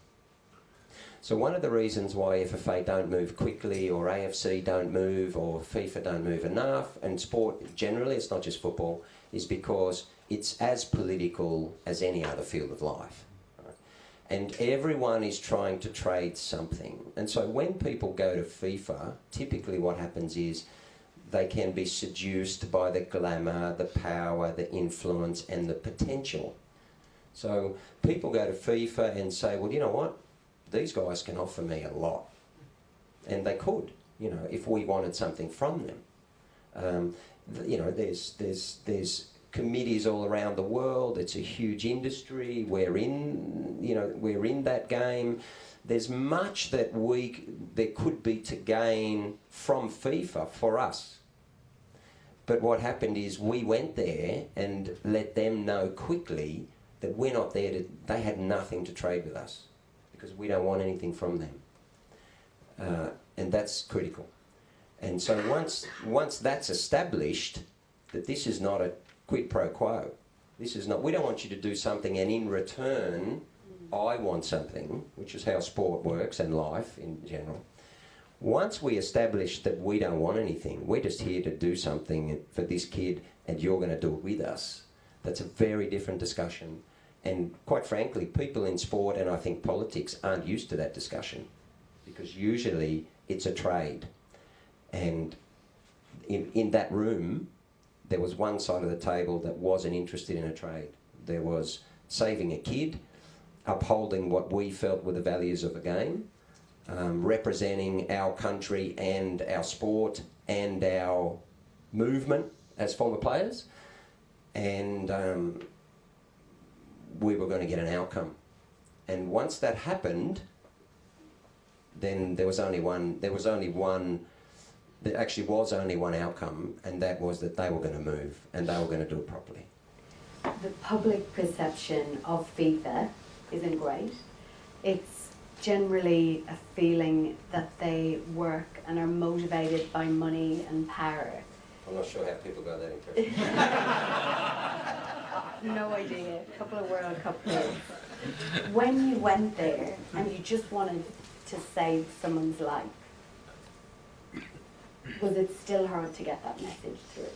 S6: So one of the reasons why FFA don't move quickly, or AFC don't move, or FIFA don't move enough, and sport generally, it's not just football, is because it's as political as any other field of life. Right? And everyone is trying to trade something. And so when people go to FIFA, typically what happens is they can be seduced by the glamour, the power, the influence, and the potential. So people go to FIFA and say, well, you know what? These guys can offer me a lot. And they could, you know, if we wanted something from them. You know, there's committees all around the world. It's a huge industry. We're in that game. There's much that there could be to gain from FIFA for us. But what happened is we went there and let them know quickly that we're not there they had nothing to trade with us because we don't want anything from them. And that's critical. And so once that's established, that this is not a quid pro quo. This is not, we don't want you to do something and in return I want something, which is how sport works and life in general. Once we establish that we don't want anything, we're just here to do something for this kid and you're going to do it with us, that's a very different discussion. And quite frankly, people in sport and I think politics aren't used to that discussion because usually it's a trade. And in that room, there was one side of the table that wasn't interested in a trade. There was saving a kid, upholding what we felt were the values of the game, representing our country and our sport and our movement as former players, and we were going to get an outcome. And once that happened, then there actually was only one outcome, and that was that they were going to move and they were going to do it properly.
S2: The public perception of FIFA isn't great. It's generally a feeling that they work and are motivated by money and power.
S6: I'm not sure how people got that impression.
S2: No idea. A couple of World Cup players. When you went there and you just wanted to save someone's life, was it still hard to get that message through?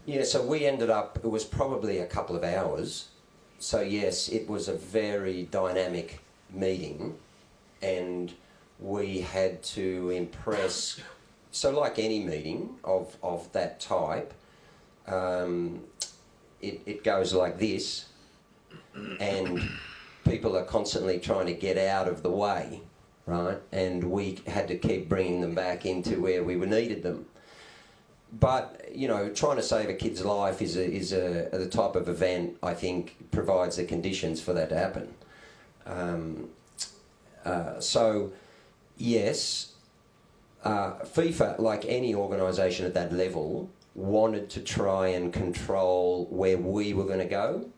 S6: Yeah, so we ended up, it was probably a couple of hours. So yes, it was a very dynamic meeting and we had to impress, so like any meeting of that type, it goes like this and people are constantly trying to get out of the way, right? And we had to keep bringing them back into where we needed them. But, you know, trying to save a kid's life is the type of event, I think, provides the conditions for that to happen. So, yes, FIFA, like any organisation at that level, wanted to try and control where we were going to go.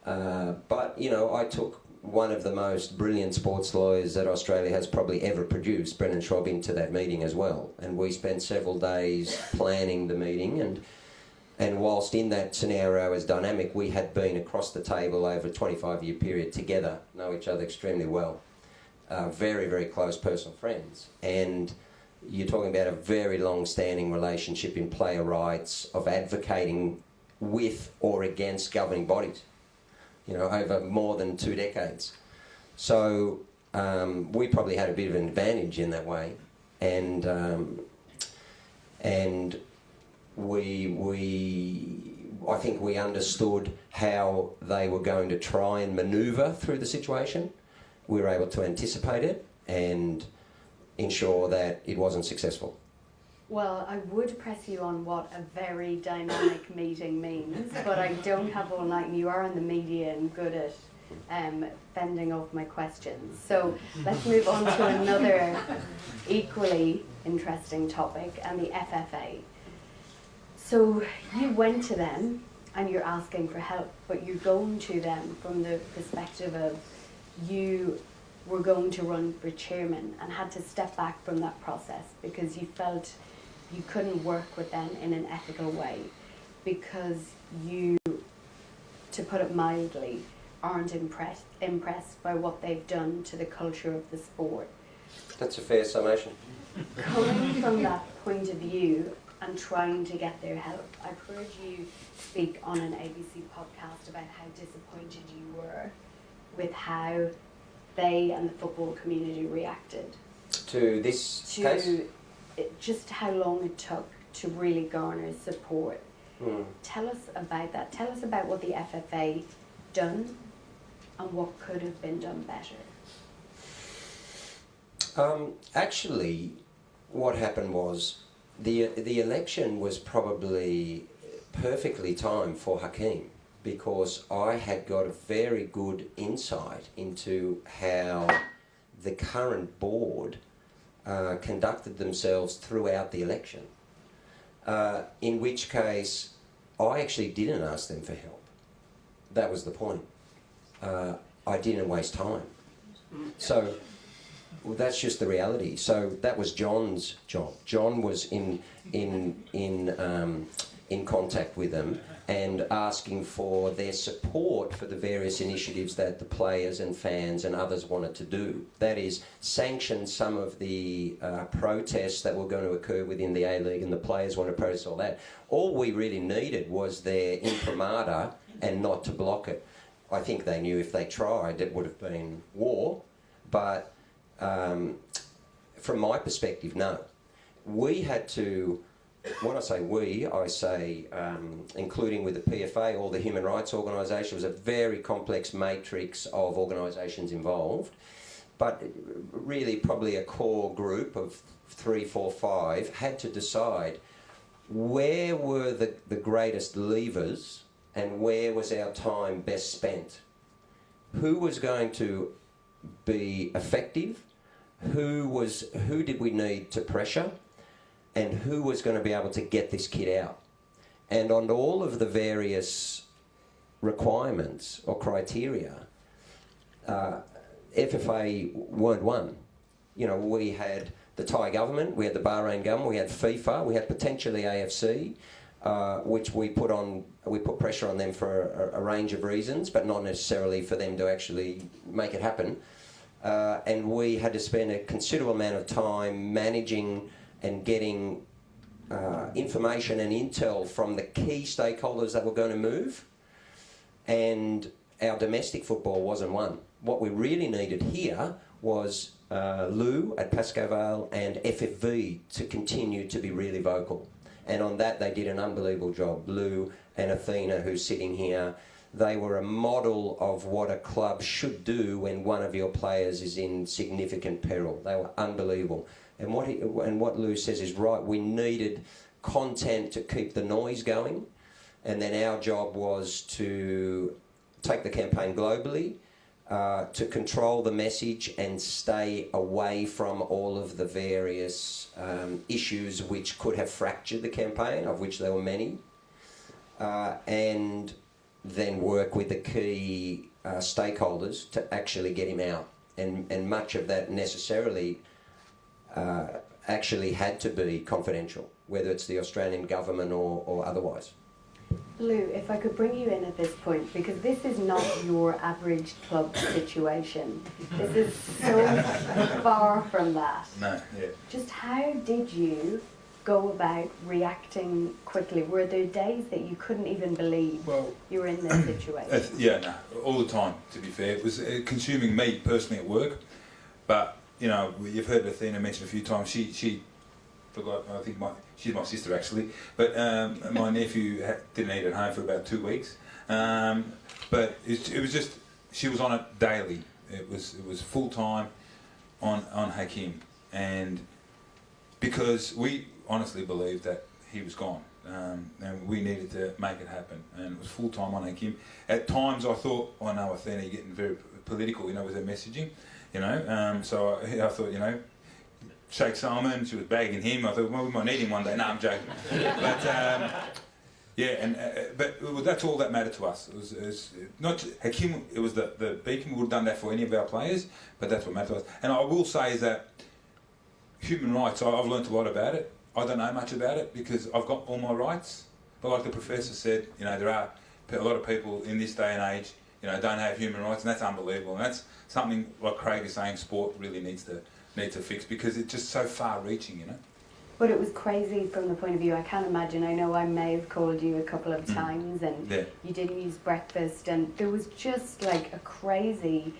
S6: But, you know, I took one of the most brilliant sports lawyers that Australia has probably ever produced, Brendan Schwab, into that meeting as well. And we spent several days planning the meeting. And whilst in that scenario as dynamic, we had been across the table over a 25-year period together, know each other extremely well. Very, very close personal friends. And you're talking about a very long-standing relationship in player rights, of advocating with or against governing bodies, you know, over more than 2 decades. So we probably had a bit of an advantage in that way. And I think we understood how they were going to try and manoeuvre through the situation. We were able to anticipate it, and ensure that it wasn't successful?
S2: Well, I would press you on what a very dynamic meeting means, but I don't have all night, and you are in the media and good at fending off my questions. So let's move on to another equally interesting topic, and the FFA. So you went to them and you're asking for help, but you're going to them from the perspective of you were going to run for chairman and had to step back from that process because you felt you couldn't work with them in an ethical way because you, to put it mildly, aren't impressed by what they've done to the culture of the sport.
S6: That's a fair summation.
S2: Coming from that point of view and trying to get their help, I've heard you speak on an ABC podcast about how disappointed you were with how they and the football community reacted
S6: To this case?
S2: Just how long it took to really garner support. Tell us about that. Tell us about what the FFA done and what could have been done better.
S6: Actually, what happened was the election was probably perfectly timed for Hakeem because I had got a very good insight into how the current board conducted themselves throughout the election, in which case I actually didn't ask them for help. That was the point. I didn't waste time. So well, that's just the reality. So that was John's job. John was in contact with them and asking for their support for the various initiatives that the players and fans and others wanted to do. That is, sanction some of the protests that were going to occur within the A-League, and the players wanted to protest all that. All we really needed was their imprimatur and not to block it. I think they knew if they tried it would have been war, but from my perspective, no. We had to, when I say we, I say including with the PFA or the human rights organisation, it was a very complex matrix of organisations involved, but really probably a core group of 3, 4, 5 had to decide where were the greatest levers and where was our time best spent. Who was going to be effective? Who did we need to pressure? And who was going to be able to get this kid out? And on all of the various requirements or criteria, FFA weren't one. You know, we had the Thai government, we had the Bahrain government, we had FIFA, we had potentially AFC, which we put pressure on them for a range of reasons, but not necessarily for them to actually make it happen. And we had to spend a considerable amount of time managing and getting information and intel from the key stakeholders that were going to move. And our domestic football wasn't one. What we really needed here was Lou at Pascoe Vale and FFV to continue to be really vocal. And on that, they did an unbelievable job. Lou and Athena, who's sitting here, they were a model of what a club should do when one of your players is in significant peril. They were unbelievable. And what Lou says is right. We needed content to keep the noise going. And then our job was to take the campaign globally, to control the message and stay away from all of the various issues which could have fractured the campaign, of which there were many, and then work with the key stakeholders to actually get him out. And much of that necessarily actually had to be confidential, whether it's the Australian government or otherwise.
S2: Lou, if I could bring you in at this point, because this is not your average club situation. This is so far from that.
S4: No, yeah.
S2: Just how did you go about reacting quickly? Were there days that you couldn't even believe you were in this situation?
S4: Yeah, no, all the time, to be fair. It was consuming me personally at work, but, you know, you've heard Athena mention a few times, she forgot, I think she's my sister actually, but my nephew didn't eat at home for about 2 weeks. But it was just, she was on it daily. It was full time, on Hakeem, and because we honestly believed that he was gone, and we needed to make it happen, and it was full time on Hakeem. At times I thought, oh no, Athena, you're getting very political, you know, with her messaging, you know. So I thought, you know, Sheikh Salman, she was bagging him. I thought, well, we might need him one day. No, I'm joking. But yeah, and but that's all that mattered to us. It was not Hakeem. It was the beacon. We would have done that for any of our players, but that's what mattered to us. And I will say is that human rights. I've learnt a lot about it. I don't know much about it because I've got all my rights. But like the professor said, you know, there are a lot of people in this day and age, you know, don't have human rights, and that's unbelievable. And that's something like Craig is saying. Sport really needs to fix because it's just so far-reaching, you know.
S2: But it was crazy from the point of view, I can't imagine, I know I may have called you a couple of times and you didn't use breakfast, and there was just like a crazy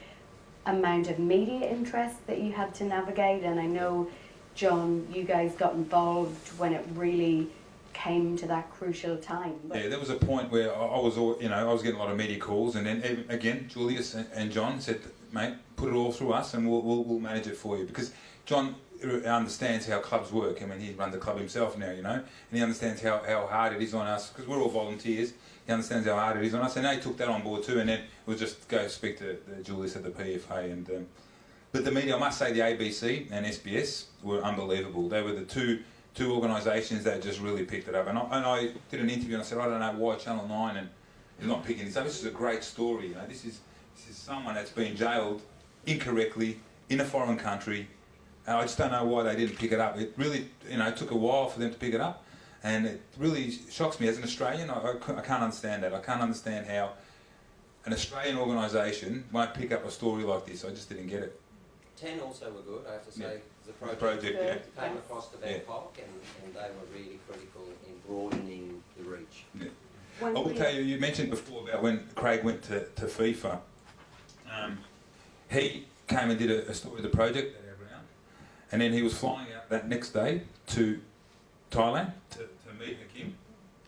S2: amount of media interest that you had to navigate. And I know, John, you guys got involved when it really came to that crucial time. But
S4: yeah, there was a point where I was getting a lot of media calls, and then again, Julius and John said, mate, put it all through us and we'll manage it for you. Because John understands how clubs work. I mean, he runs the club himself now, you know, and he understands how hard it is on us, because we're all volunteers. He understands how hard it is on us, and they took that on board too, and then we'll just go speak to Julius at the PFA. And but the media, I must say, the ABC and SBS were unbelievable. They were the two organisations that just really picked it up. And I did an interview and I said, I don't know why Channel 9 and is not picking this up. This is a great story, you know. This is someone that's been jailed incorrectly in a foreign country. And I just don't know why they didn't pick it up. It really, you know, took a while for them to pick it up, and it really shocks me as an Australian. I can't understand that. I can't understand how an Australian organisation won't pick up a story like this. I just didn't get it.
S6: 10 also were good, I have to say.
S4: Yeah.
S6: The project, came across to Bangkok, and they were really critical in broadening the reach.
S4: Yeah. I will tell you, you mentioned before about when Craig went to FIFA. He came and did a story of the project at our ground, and then he was flying out that next day to Thailand to meet Hakeem.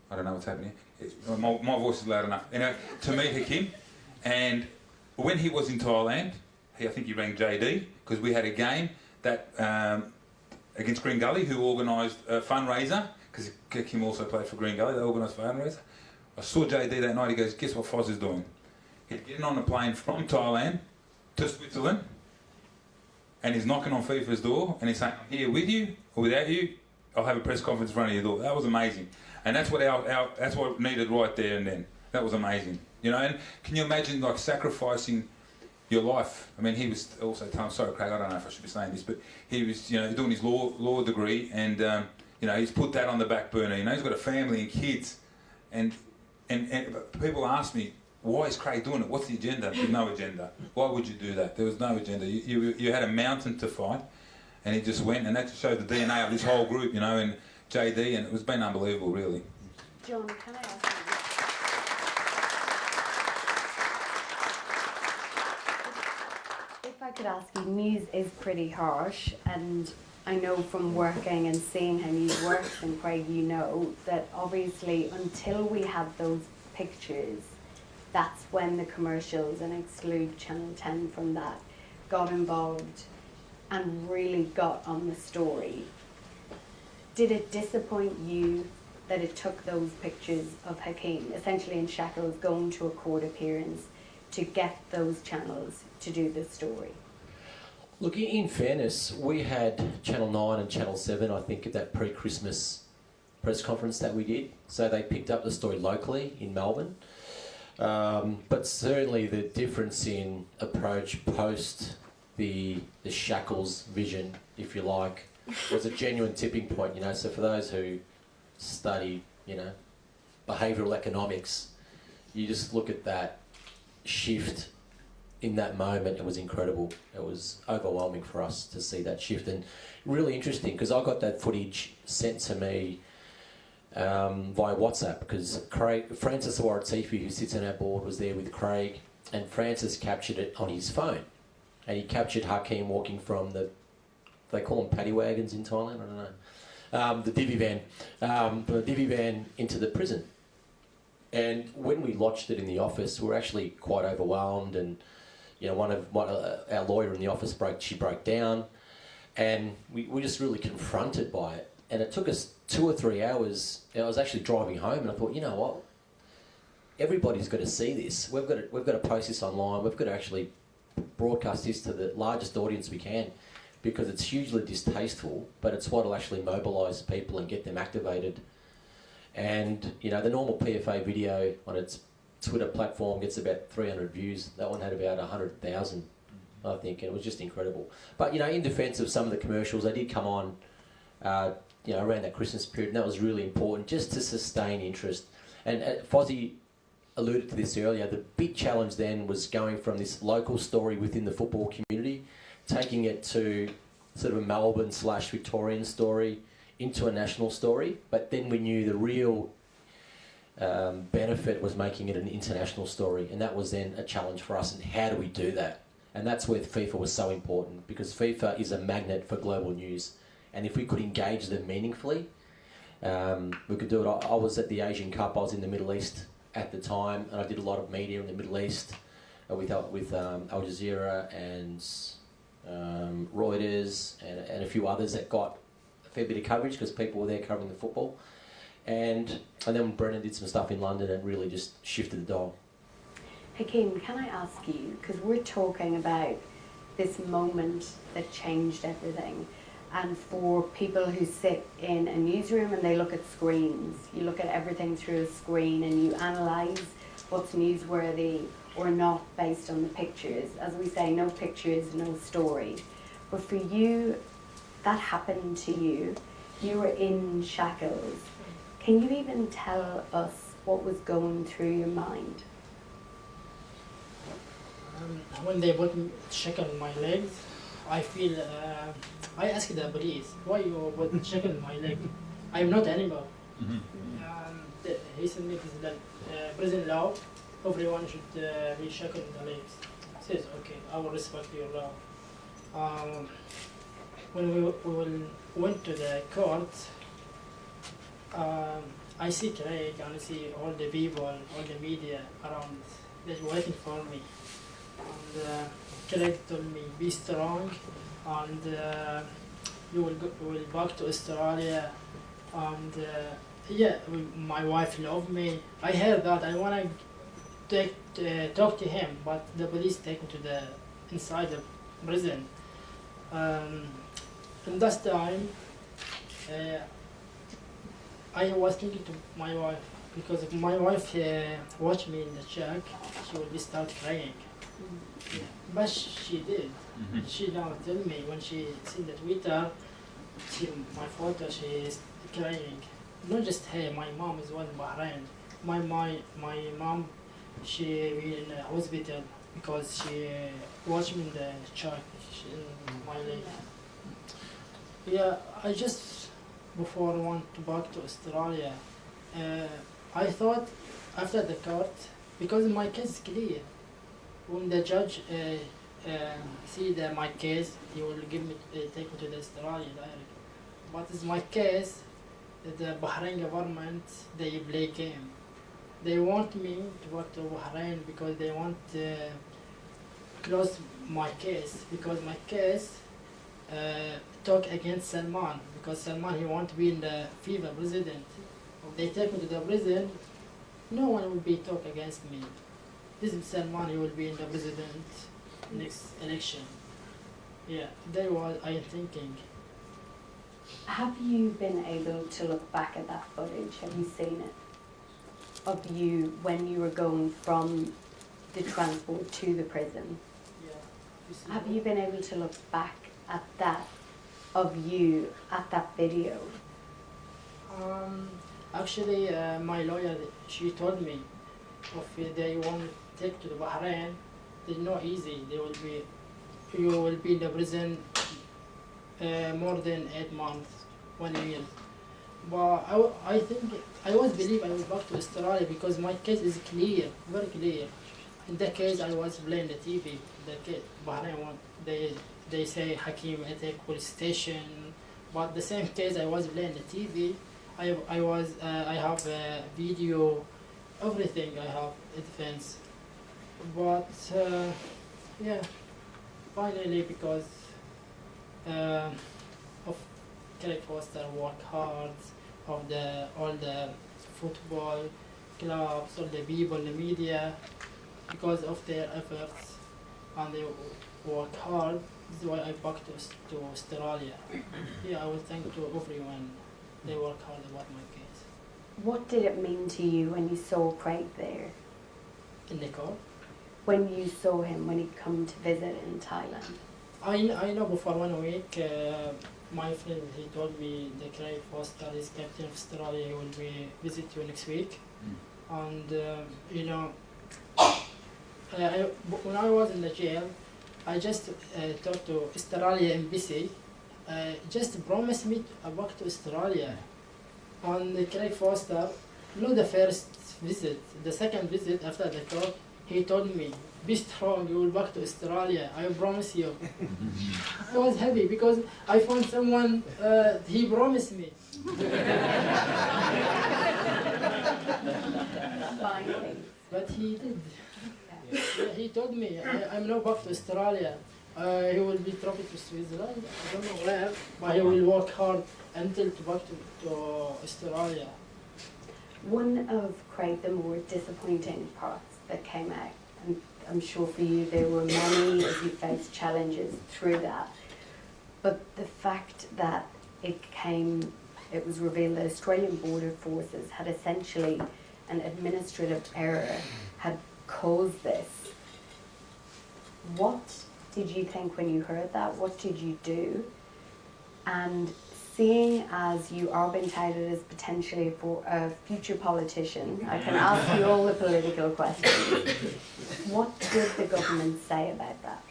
S4: I don't know what's happening here. My voice is loud enough. Anyway, to meet Hakeem, and when he was in Thailand, I think he rang JD, because we had a game that against Green Gully, who organised a fundraiser, because Hakeem also played for Green Gully. They organised a fundraiser. I saw JD that night. He goes, guess what Foz is doing? He's getting on a plane from Thailand to Switzerland, and he's knocking on FIFA's door, and he's saying, I'm here with you or without you. I'll have a press conference in front of your door. That was amazing, and that's what that's what needed right there and then. That was amazing, you know. And can you imagine like sacrificing your life? I mean, he was also telling, sorry Craig, I don't know if I should be saying this, but he was, you know, doing his law degree, and you know, he's put that on the back burner. You know, he's got a family and kids, and people ask me, why is Craig doing it? What's the agenda? There's no agenda. Why would you do that? There was no agenda. You had a mountain to fight, and he just went, and that just showed the DNA of this whole group, you know, and JD, and it was been unbelievable, really.
S2: John, can I ask you? If I could ask you, news is pretty harsh, and I know from working and seeing how news works, and Craig, you know, that obviously until we had those pictures, that's when the commercials, and exclude Channel 10 from that, got involved and really got on the story. Did it disappoint you that it took those pictures of Hakeem, essentially in shackles, going to a court appearance to get those channels to do the story?
S5: Look, in fairness, we had Channel 9 and Channel 7, I think, at that pre-Christmas press conference that we did. So they picked up the story locally in Melbourne. But certainly the difference in approach post the shackles vision, if you like, was a genuine tipping point, you know. So for those who study, you know, behavioural economics, you just look at that shift in that moment. It was incredible. It was overwhelming for us to see that shift, and really interesting because I got that footage sent to me via WhatsApp, because Francis Waratifi, who sits on our board, was there with Craig, and Francis captured it on his phone, and he captured Hakeem walking from they call them paddy wagons in Thailand, I don't know, the divvy van into the prison. And when we watched it in the office, we were actually quite overwhelmed, and our lawyer in the office broke down, and we were just really confronted by it. And it took us 2 or 3 hours. I was actually driving home, and I thought, you know what? Everybody's got to see this. We've got to post this online. We've got to actually broadcast this to the largest audience we can, because it's hugely distasteful, but it's what will actually mobilise people and get them activated. And the normal PFA video on its Twitter platform gets about 300 views. That one had about 100,000, I think, and it was just incredible. But in defence of some of the commercials, they did come on, around that Christmas period, and that was really important, just to sustain interest. And Fozzie alluded to this earlier. The big challenge then was going from this local story within the football community, taking it to sort of a Melbourne/Victorian story into a national story. But then we knew the real benefit was making it an international story, and that was then a challenge for us. And how do we do that? And that's where FIFA was so important, because FIFA is a magnet for global news, and if we could engage them meaningfully, we could do it. I was at the Asian Cup. I was in the Middle East at the time, and I did a lot of media in the Middle East with Al Jazeera and Reuters and a few others that got a fair bit of coverage because people were there covering the football. And then Brennan did some stuff in London and really just shifted the dial.
S2: Hakeem, can I ask you, because we're talking about this moment that changed everything, and for people who sit in a newsroom and they look at screens, you look at everything through a screen and you analyse what's newsworthy or not based on the pictures. As we say, no pictures, no story. But for you, that happened to you. You were in shackles. Can you even tell us what was going through your mind?
S3: When they put shackle on my legs, I feel, I asked the police, why you put shackle on my leg? I'm not animal. He said me, this is like prison law, everyone should be shackled on the legs. I says, okay, I will respect your law. When we went to the court, I see Craig and I see all the people, all the media around, they're waiting for me. And Craig told me, be strong, and you will back to Australia. And my wife loved me. I heard that. I want to talk to him, but the police take me to the inside the prison. And that time, I was thinking to my wife, because if my wife watched me in the check, she would start crying. But she did. She now tell me when she seen the Twitter, my photo, she is crying. Not just her, my mom is one in Bahrain. My mom, she in the hospital because she watched me in the check in my leg. Yeah, I just before I went to back to Australia, I thought after the court, because my case is clear. When the judge see my case, he will take me to the Australia direct. But it's my case, the Bahrain government, they play game. They want me to work to Bahrain because they want to close my case, because my case talk against Salman, because Salman, he want to be in the FIFA president. If they take me to the prison, no one will be talk against me. This is Salman, he will be in the president next election. Yeah, that was I thinking.
S2: Have you been able to look back at that footage? Have you seen it? Of you when you were going from the transport to the prison?
S3: Yeah.
S2: Have you been able to look back at that, of you, at that video?
S3: Actually, my lawyer, she told me, if they want to take to the Bahrain, it's not easy. You will be in the prison more than 8 months, 1 year. But I think, I always believe I will back to Australia because my case is clear, very clear. In that case, I was playing the TV. The case, Bahrain, they say Hakeem attack police station. But the same case, I was playing the TV. I have a video, everything I have, defense. But Yeah, finally, because of Craig Foster work hard, of all the football clubs, all the people, the media, because of their efforts and they work hard. This is why I back to Australia. Yeah, I would thank to everyone. They work hard about my case.
S2: What did it mean to you when you saw Craig there?
S3: In the car,
S2: When you saw him, when he come to visit in Thailand?
S3: I know before 1 week, my friend, he told me the Craig Foster is captain of Australia, he will be visit you next week. And you know, when I was in the jail, I just talked to Australia embassy, just promised me back to Australia. And Craig Foster, not the first visit, the second visit after the court, he told me, be strong, you will back to Australia, I promise you. I was happy because I found someone, he promised me.
S2: Finally.
S3: But he did. Yeah, he told me, I'm now back to Australia. He will be traveled to Switzerland, I don't know where, but he will work hard until to back to Australia.
S2: One of Craig, the more disappointing parts that came out, and I'm sure for you there were many as you faced challenges through that, but the fact that it was revealed that Australian Border Forces had essentially an administrative error had caused this. What did you think when you heard that? What did you do? And seeing as you are being touted as potentially for a future politician, I can ask you all the political questions. What did the government say about that?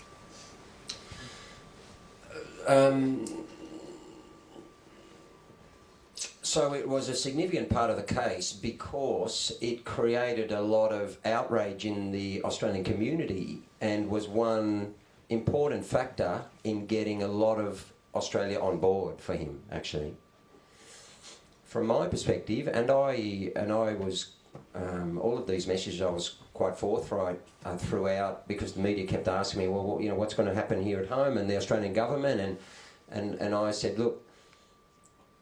S6: So it was a significant part of the case because it created a lot of outrage in the Australian community and was one important factor in getting a lot of Australia on board for him, actually. From my perspective, and I was, all of these messages I was quite forthright throughout because the media kept asking me, well, you know, what's going to happen here at home and the Australian government, and I said, look,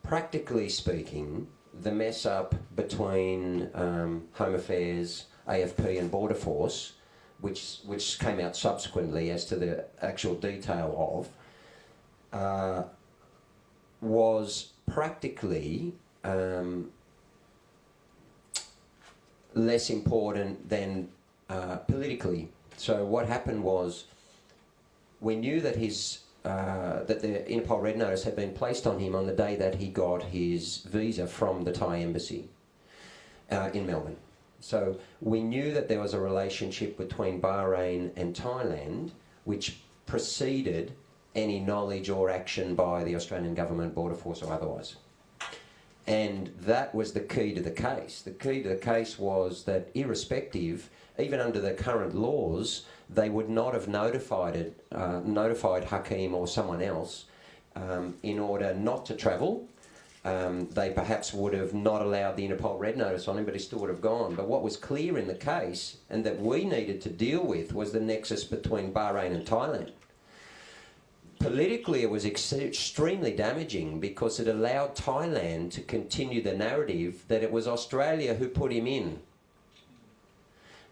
S6: practically speaking, the mess up between Home Affairs, AFP and Border Force, which came out subsequently as to the actual detail of, was practically less important than politically. So what happened was we knew that that the Interpol Red Notice had been placed on him on the day that he got his visa from the Thai embassy in Melbourne. So we knew that there was a relationship between Bahrain and Thailand which preceded any knowledge or action by the Australian government, Border Force or otherwise. And that was the key to the case. The key to the case was that irrespective, even under the current laws, they would not have notified Hakeem or someone else in order not to travel. They perhaps would have not allowed the Interpol Red Notice on him, but he still would have gone. But what was clear in the case, and that we needed to deal with, was the nexus between Bahrain and Thailand. Politically, it was extremely damaging because it allowed Thailand to continue the narrative that it was Australia who put him in.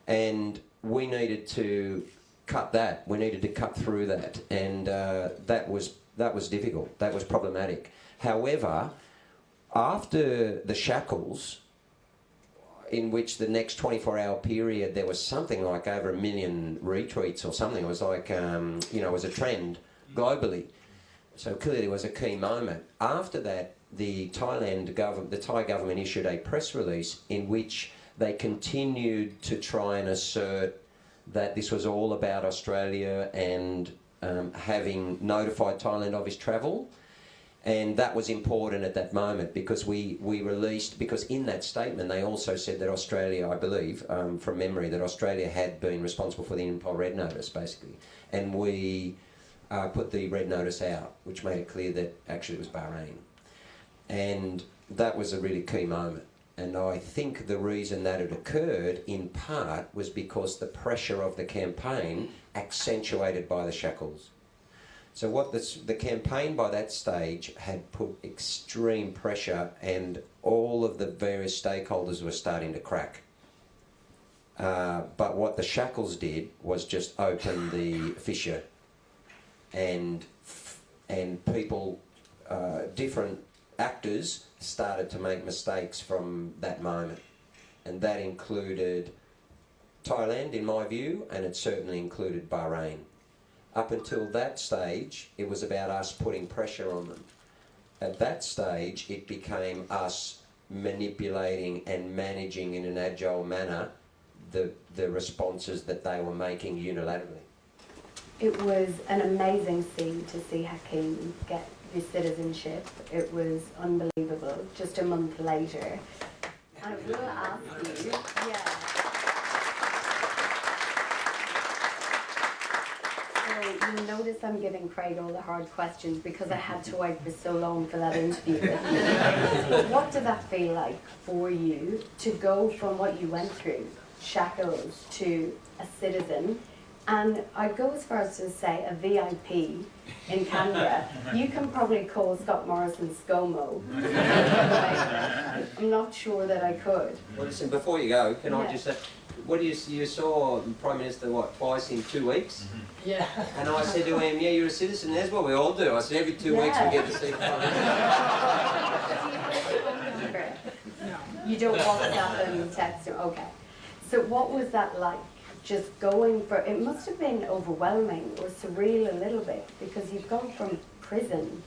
S6: And we needed to cut that. We needed to cut through that. And that was difficult. That was problematic. However, after the shackles, in which the next 24-hour period there was something like over 1 million retweets or something, it was like, you know, it was a trend globally. So clearly it was a key moment. After that, the Thai government issued a press release in which they continued to try and assert that this was all about Australia and having notified Thailand of his travel. And that was important at that moment because we released, because in that statement they also said that Australia, I believe, from memory, that Australia had been responsible for the Interpol Red Notice, basically. And we put the Red Notice out, which made it clear that actually it was Bahrain. And that was a really key moment. And I think the reason that it occurred, in part, was because the pressure of the campaign accentuated by the shackles. So what the campaign by that stage had put extreme pressure, and all of the various stakeholders were starting to crack. But what the shackles did was just open the fissure, and people, different actors started to make mistakes from that moment. And that included Thailand, in my view, and it certainly included Bahrain. Up until that stage, it was about us putting pressure on them. At that stage, it became us manipulating and managing in an agile manner the responses that they were making unilaterally.
S2: It was an amazing scene to see Hakeem get his citizenship. It was unbelievable. Just a month later, I will ask you, So you'll notice I'm giving Craig all the hard questions because I had to wait for so long for that interview. What did that feel like for you to go from what you went through, shackles, to a citizen? And I'd go as far as to say a VIP in Canberra. You can probably call Scott Morrison ScoMo. I'm not sure that I could.
S6: Well, listen, before you go, can I just say, what do you saw the Prime Minister, what, twice in 2 weeks?
S3: Yeah.
S6: And I said to him, yeah, you're a citizen, that's what we all do. I said, every 2 weeks we get to see the Prime Minister.
S2: You don't WhatsApp and text him, okay. So what was that like? Just going for, it must have been overwhelming or surreal a little bit, because you've gone from prison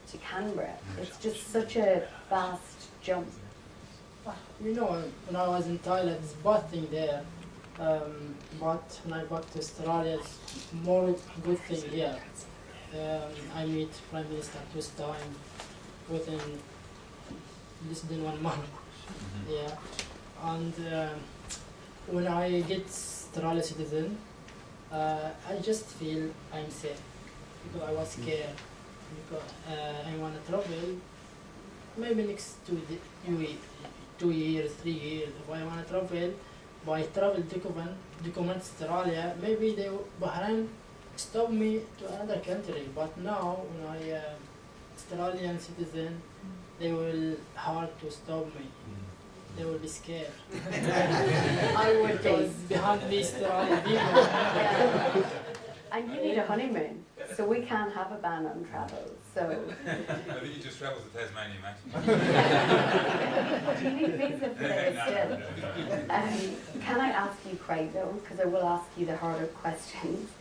S2: to Canberra. It's just such a fast jump.
S3: You know, when I was in Thailand, it's both thing there. But when I got to Australia, it's more good thing here. I meet Prime Minister first time within less than 1 month. Yeah, and when I get Australian citizen, I just feel I'm safe because I was scared because I want to travel. Maybe next 2 years, 3 years. If I want to travel by travel document Australia, maybe Bahrain stop me to another country. But now when I Australian citizen, they will hard to stop me. They will be scared.
S2: I would be.
S3: Behind me Australian people.
S2: Yeah. And you need a honeymoon, so we can't have a ban on travel. So
S4: I think you just travelled to Tasmania, mate.
S2: you need a visa for there still. Can I ask you, Craig, though, because I will ask you the harder questions.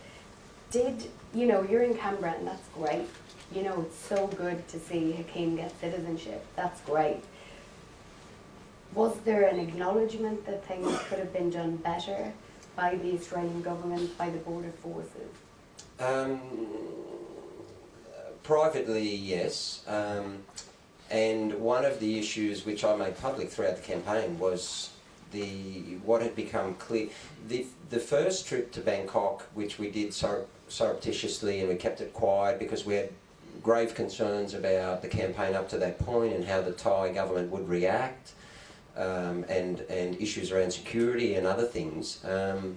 S2: You're in Canberra and that's great. You know, it's so good to see Hakeem get citizenship. That's great. Was there an acknowledgement that things could have been done better by the Australian government, by the border forces?
S6: Privately, yes. And one of the issues which I made public throughout the campaign was what had become clear. The first trip to Bangkok, which we did surreptitiously, and we kept it quiet because we had grave concerns about the campaign up to that point and how the Thai government would react. And issues around security and other things, and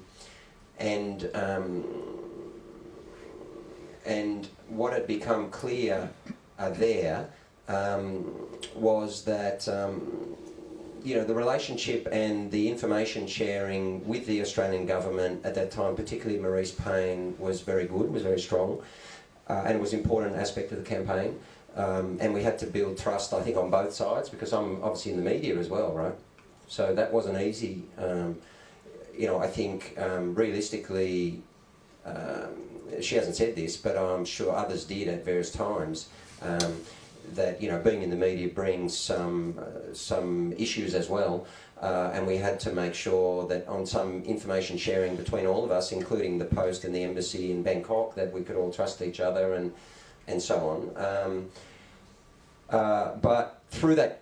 S6: what had become clear there was that the relationship and the information sharing with the Australian government at that time, particularly Maurice Payne, was very good, was very strong, and it was an important aspect of the campaign. And we had to build trust, I think, on both sides, because I'm obviously in the media as well, right? So that wasn't easy. I think realistically, she hasn't said this, but I'm sure others did at various times, that being in the media brings some issues as well, and we had to make sure that on some information sharing between all of us, including the Post and the Embassy in Bangkok, that we could all trust each other and so on. But through that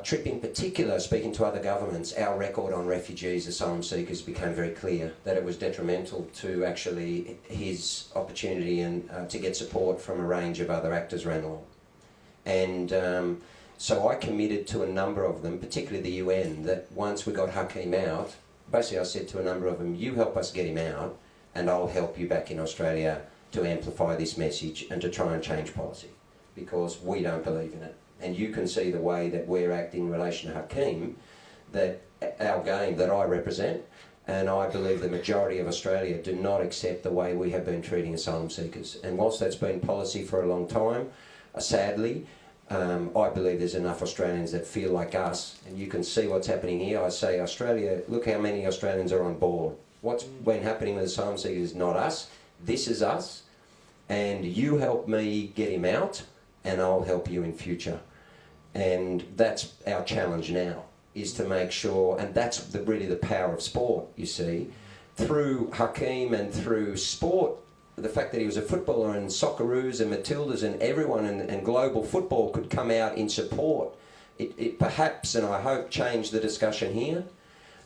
S6: trip in particular, speaking to other governments, our record on refugees, asylum seekers, became very clear that it was detrimental to actually his opportunity and to get support from a range of other actors around the world. And So I committed to a number of them, particularly the UN, that once we got Hakeem out, basically I said to a number of them, you help us get him out and I'll help you back in Australia to amplify this message and to try and change policy, because we don't believe in it. And you can see the way that we're acting in relation to Hakeem, that our game that I represent, and I believe the majority of Australia do not accept the way we have been treating asylum seekers. And whilst that's been policy for a long time, sadly, I believe there's enough Australians that feel like us, and you can see what's happening here. I say, Australia, look how many Australians are on board. What's been happening with asylum seekers is not us, this is us, and you help me get him out, and I'll help you in future. And that's our challenge now, is to make sure, and that's really the power of sport, you see. Through Hakeem and through sport, the fact that he was a footballer and Socceroos and Matildas and everyone and global football could come out in support, it perhaps, and I hope, changed the discussion here,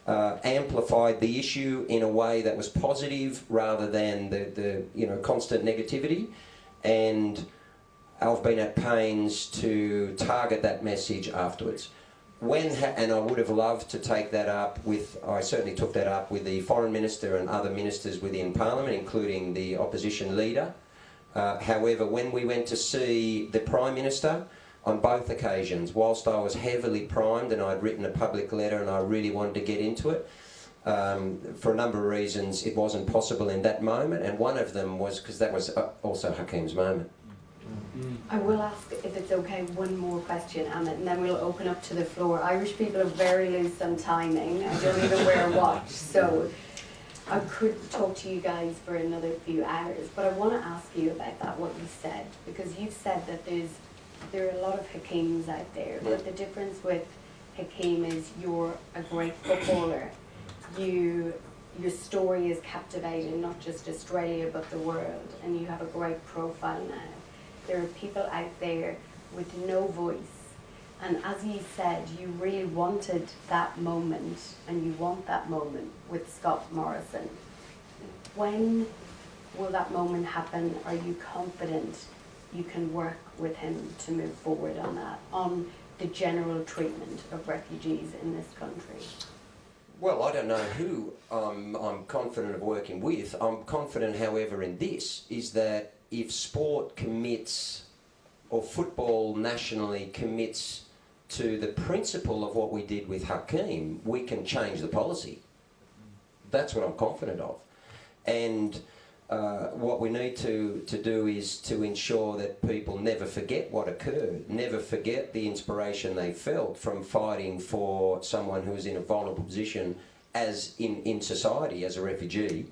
S6: amplified the issue in a way that was positive rather than the constant negativity. And I've been at pains to target that message afterwards. And I would have loved to take that up I certainly took that up with the Foreign Minister and other ministers within Parliament, including the opposition leader. However, when we went to see the Prime Minister on both occasions, whilst I was heavily primed and I'd written a public letter and I really wanted to get into it, for a number of reasons it wasn't possible in that moment, and one of them was because that was also Hakeem's moment.
S2: I will ask, if it's okay, one more question, Amit, and then we'll open up to the floor. Irish people are very loose on timing. I don't even wear a watch, so I could talk to you guys for another few hours. But I want to ask you about that, what you said, because you've said that there are a lot of Hakeems out there, but the difference with Hakeem is you're a great footballer. Your story is captivating not just Australia but the world, and you have a great profile now. There are people out there with no voice, and as you said, you really wanted that moment, and you want that moment with Scott Morrison. When will that moment happen? Are you confident you can work with him to move forward on that, on the general treatment of refugees in this country?
S6: Well, I don't know who I'm confident of working with. I'm confident, however, in this, is that if sport commits, or football nationally commits to the principle of what we did with Hakeem, we can change the policy. That's what I'm confident of. And what we need to do is to ensure that people never forget what occurred, never forget the inspiration they felt from fighting for someone who was in a vulnerable position as in society as a refugee,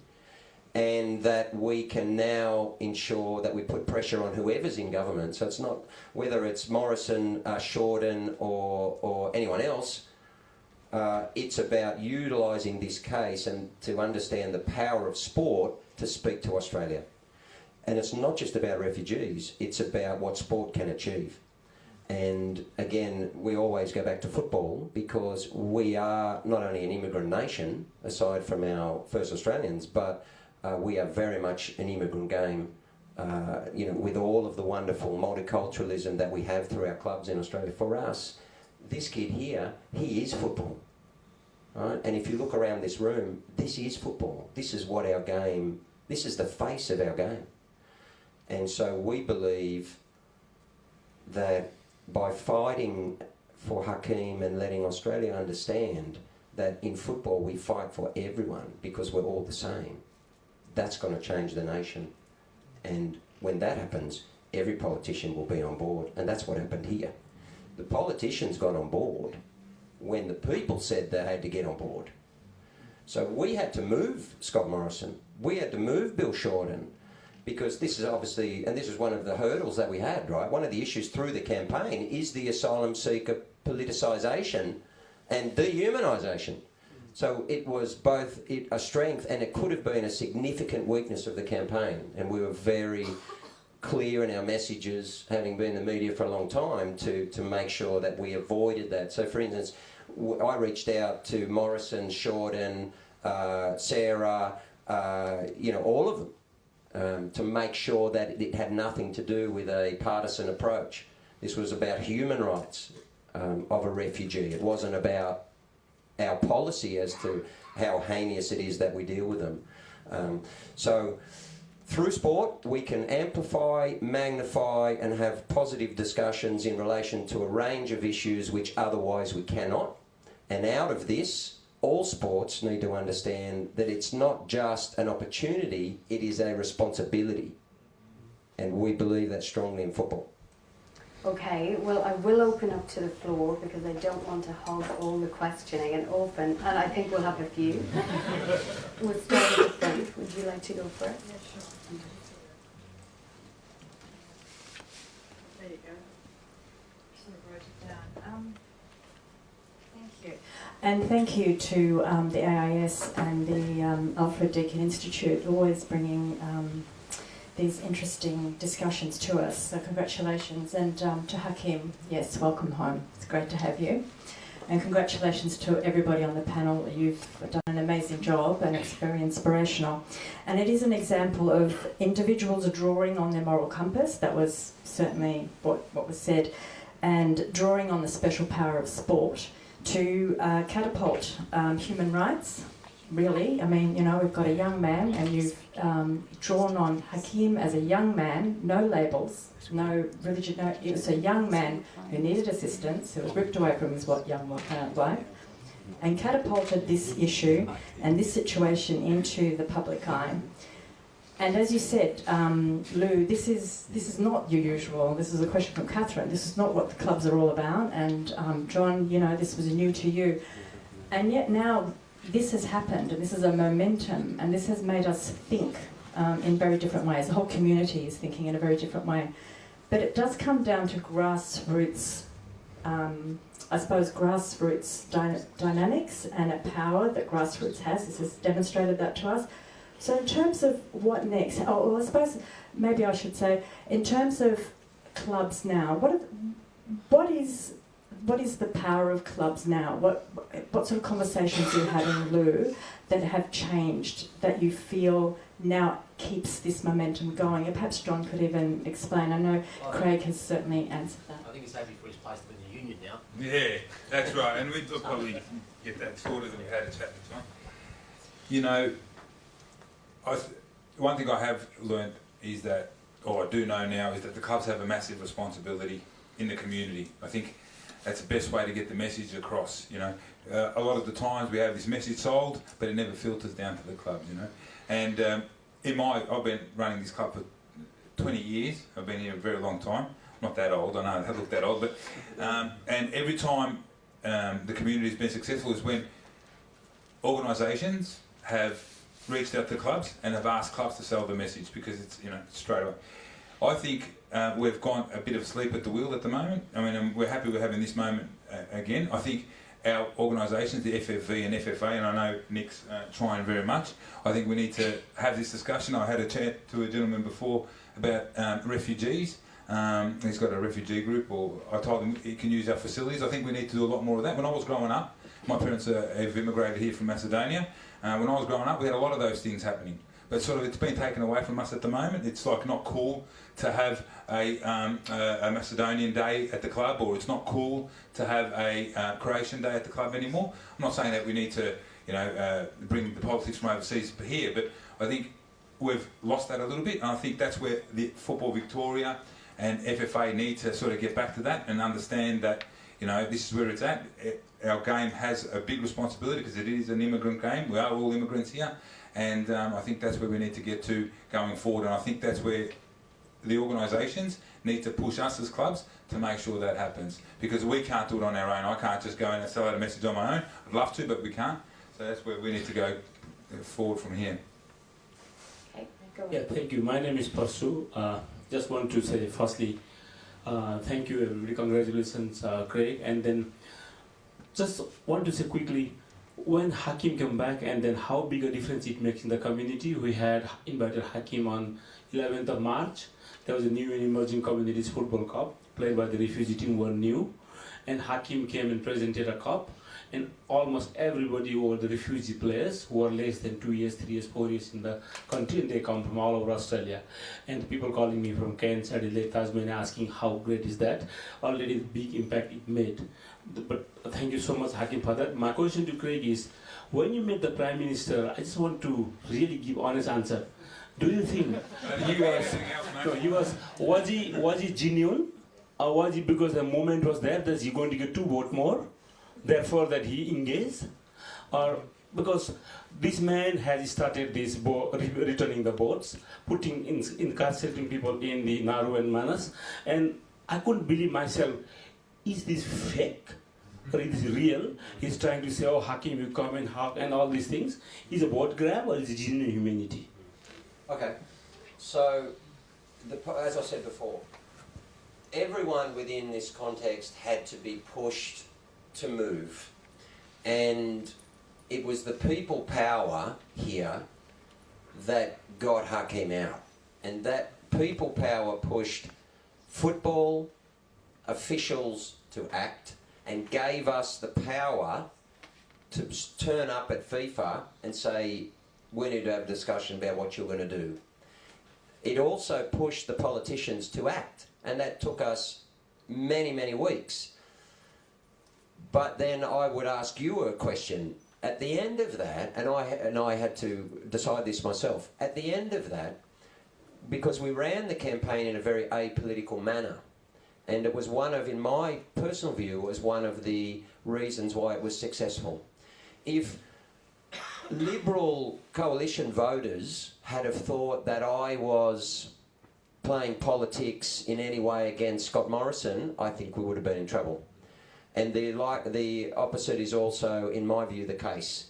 S6: and that we can now ensure that we put pressure on whoever's in government. So it's not whether it's Morrison, Shorten or anyone else. It's about utilising this case and to understand the power of sport to speak to Australia. And it's not just about refugees, it's about what sport can achieve. And again, we always go back to football because we are not only an immigrant nation, aside from our first Australians, but we are very much an immigrant game, with all of the wonderful multiculturalism that we have through our clubs in Australia. For us, this kid here, he is football. Right? And if you look around this room, this is football. This is what our game, this is the face of our game. And so we believe that by fighting for Hakeem and letting Australia understand that in football we fight for everyone because we're all the same, that's going to change the nation. And when that happens, every politician will be on board. And that's what happened here. The politicians got on board when the people said they had to get on board. So we had to move Scott Morrison. We had to move Bill Shorten, because this is obviously, and this is one of the hurdles that we had, right? One of the issues through the campaign is the asylum seeker politicisation and dehumanisation. So it was both a strength and it could have been a significant weakness of the campaign. And we were very clear in our messages, having been in the media for a long time, to make sure that we avoided that. So for instance, I reached out to Morrison, Shorten, Sarah, all of them, to make sure that it had nothing to do with a partisan approach. This was about human rights. of a refugee. It wasn't about our policy as to how heinous it is that we deal with them. So through sport, we can amplify, magnify and have positive discussions in relation to a range of issues which otherwise we cannot. And out of this, all sports need to understand that it's not just an opportunity, it is a responsibility. And we believe that strongly in football.
S2: Okay, well, I will open up to the floor because I don't want to hog all the questioning and open, and I think we'll have a few. We'll start at the front. Would you like to go first?
S7: Yeah, sure. There you go. Sort of wrote it down. Thank you. And thank you to the AIS and the Alfred Deakin Institute, always bringing these interesting discussions to us. So congratulations. And to Hakeem, yes, welcome home. It's great to have you. And congratulations to everybody on the panel. You've done an amazing job and it's very inspirational. And it is an example of individuals drawing on their moral compass. That was certainly what was said. And drawing on the special power of sport to catapult human rights. Really, I mean, you know, we've got a young man and you've drawn on Hakeem as a young man, no labels, no religion, no, it was a young man who needed assistance, who was ripped away from his young life, and catapulted this issue and this situation into the public eye. And as you said, Lou, this is not your usual, this is a question from Catherine, this is not what the clubs are all about, and John, you know, this was new to you. And yet now, this has happened, and this is a momentum, and this has made us think in very different ways. The whole community is thinking in a very different way. But it does come down to grassroots, I suppose, grassroots dynamics and a power that grassroots has. This has demonstrated that to us. So in terms of what next, well, I suppose maybe I should say, in terms of clubs now, what is the power of clubs now? What sort of conversations are you having, Lou, that have changed, that you feel now keeps this momentum going? And perhaps John could even explain. I know Craig has certainly answered that.
S5: I think it's happy for his place to be in the union now.
S4: Yeah, that's right, and we'll probably get that sorted and we've had a chat with John. You know, one thing I have learnt is that, or I do know now, is that the clubs have a massive responsibility in the community. I think that's the best way to get the message across, you know. A lot of the times we have this message sold, but it never filters down to the clubs, you know. And I've been running this club for 20 years. I've been here a very long time. Not that old, I know I look that old, but and every time the community has been successful is when organisations have reached out to clubs and have asked clubs to sell the message, because it's, you know, straight away. I think we've gone a bit of sleep at the wheel at the moment. I mean, we're happy we're having this moment again. I think our organisations, the FFV and FFA, and I know Nick's trying very much, I think we need to have this discussion. I had a chat to a gentleman before about refugees. He's got a refugee group, or I told him he can use our facilities. I think we need to do a lot more of that. When I was growing up, my parents have immigrated here from Macedonia. When I was growing up, we had a lot of those things happening. But sort of it's been taken away from us at the moment. It's like not cool to have a Macedonian day at the club, or it's not cool to have a Croatian day at the club anymore. I'm not saying that we need to, you know, bring the politics from overseas here, but I think we've lost that a little bit, and I think that's where the Football Victoria and FFA need to sort of get back to that and understand that, you know, this is where it's at. Our game has a big responsibility because it is an immigrant game. We are all immigrants here. And I think that's where we need to get to going forward. And I think that's where the organisations need to push us as clubs to make sure that happens. Because we can't do it on our own. I can't just go in and sell out a message on my own. I'd love to, but we can't. So that's where we need to go forward from here.
S2: Okay, go on.
S8: Yeah, thank you. My name is Pascoe. Just want to say firstly, thank you everybody. Congratulations, Craig. And then just want to say quickly, when Hakeem came back, and then how big a difference it makes in the community. We had invited Hakeem on 11th of March. There was a new and emerging communities football cup played by the refugee team, were new. and Hakeem came and presented a cup, and almost everybody were the refugee players who are less than 2 years, 3 years, 4 years in the country, and they come from all over Australia. And people calling me from Cairns, Adelaide, Tasmania, asking how great is that? Already the big impact it made. But thank you so much, Hakeem, for that. My question to Craig is, when you met the Prime Minister, I just want to really give honest answer. Do you think was he genuine, or was he because the moment was there that he going to get 2 votes more, therefore that he engaged, or because this man has started this returning the votes, putting incarcerating people in the Nauru and Manas, and I couldn't believe myself. Is this fake? Or is it real? He's trying to say, oh, Hakeem, you come and hug and all these things. Is it a vote grab or is it genuine humanity?
S6: Okay, so as I said before, everyone within this context had to be pushed to move, and it was the people power here that got Hakeem out, and that people power pushed football officials to act and gave us the power to turn up at FIFA and say, we need to have a discussion about what you're going to do. It also pushed the politicians to act, and that took us many, many weeks. But then I would ask you a question. At the end of that, and I had to decide this myself, at the end of that, because we ran the campaign in a very apolitical manner, and it was one of, in my personal view, was one of the reasons why it was successful. If Liberal coalition voters had have thought that I was playing politics in any way against Scott Morrison, I think we would have been in trouble. And the opposite is also, in my view, the case.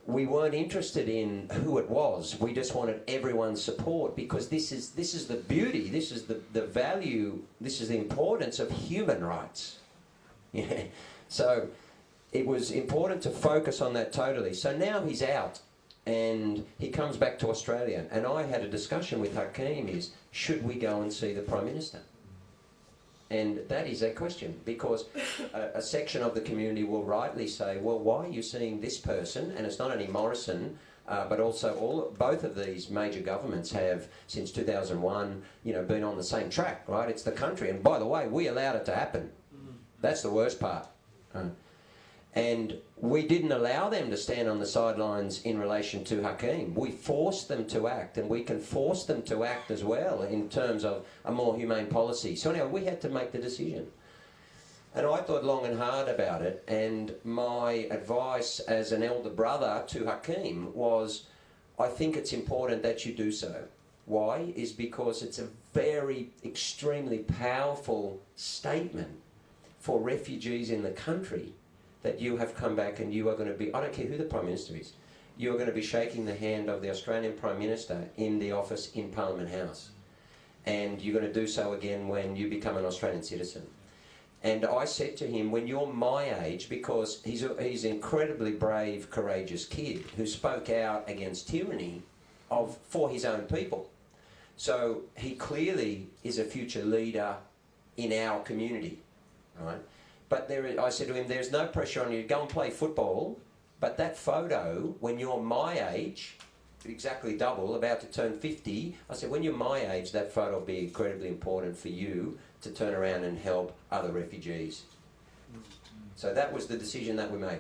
S6: We weren't interested in who it was. We just wanted everyone's support, because this is the beauty, this is the value, this is the importance of human rights. Yeah. So it was important to focus on that totally. So now he's out and he comes back to Australia, and I had a discussion with Hakeem, is should we go and see the Prime Minister? And that is a question, because a section of the community will rightly say, well, why are you seeing this person? And it's not only Morrison, but also both of these major governments have, since 2001, been on the same track, right? It's the country. And by the way, we allowed it to happen. That's the worst part. And we didn't allow them to stand on the sidelines in relation to Hakeem. We forced them to act, and we can force them to act as well in terms of a more humane policy. So anyway, we had to make the decision. And I thought long and hard about it, and my advice as an elder brother to Hakeem was, I think it's important that you do so. Why? Is because it's a very, extremely powerful statement for refugees in the country that you have come back and you are going to be, I don't care who the Prime Minister is, you are going to be shaking the hand of the Australian Prime Minister in the office in Parliament House. And you're going to do so again when you become an Australian citizen. And I said to him, when you're my age, because he's an incredibly brave, courageous kid who spoke out against tyranny for his own people. So he clearly is a future leader in our community, right? But I said to him, there's no pressure on you to go and play football, but that photo, when you're my age, exactly double, about to turn 50, I said, when you're my age, that photo will be incredibly important for you to turn around and help other refugees. So that was the decision that we made.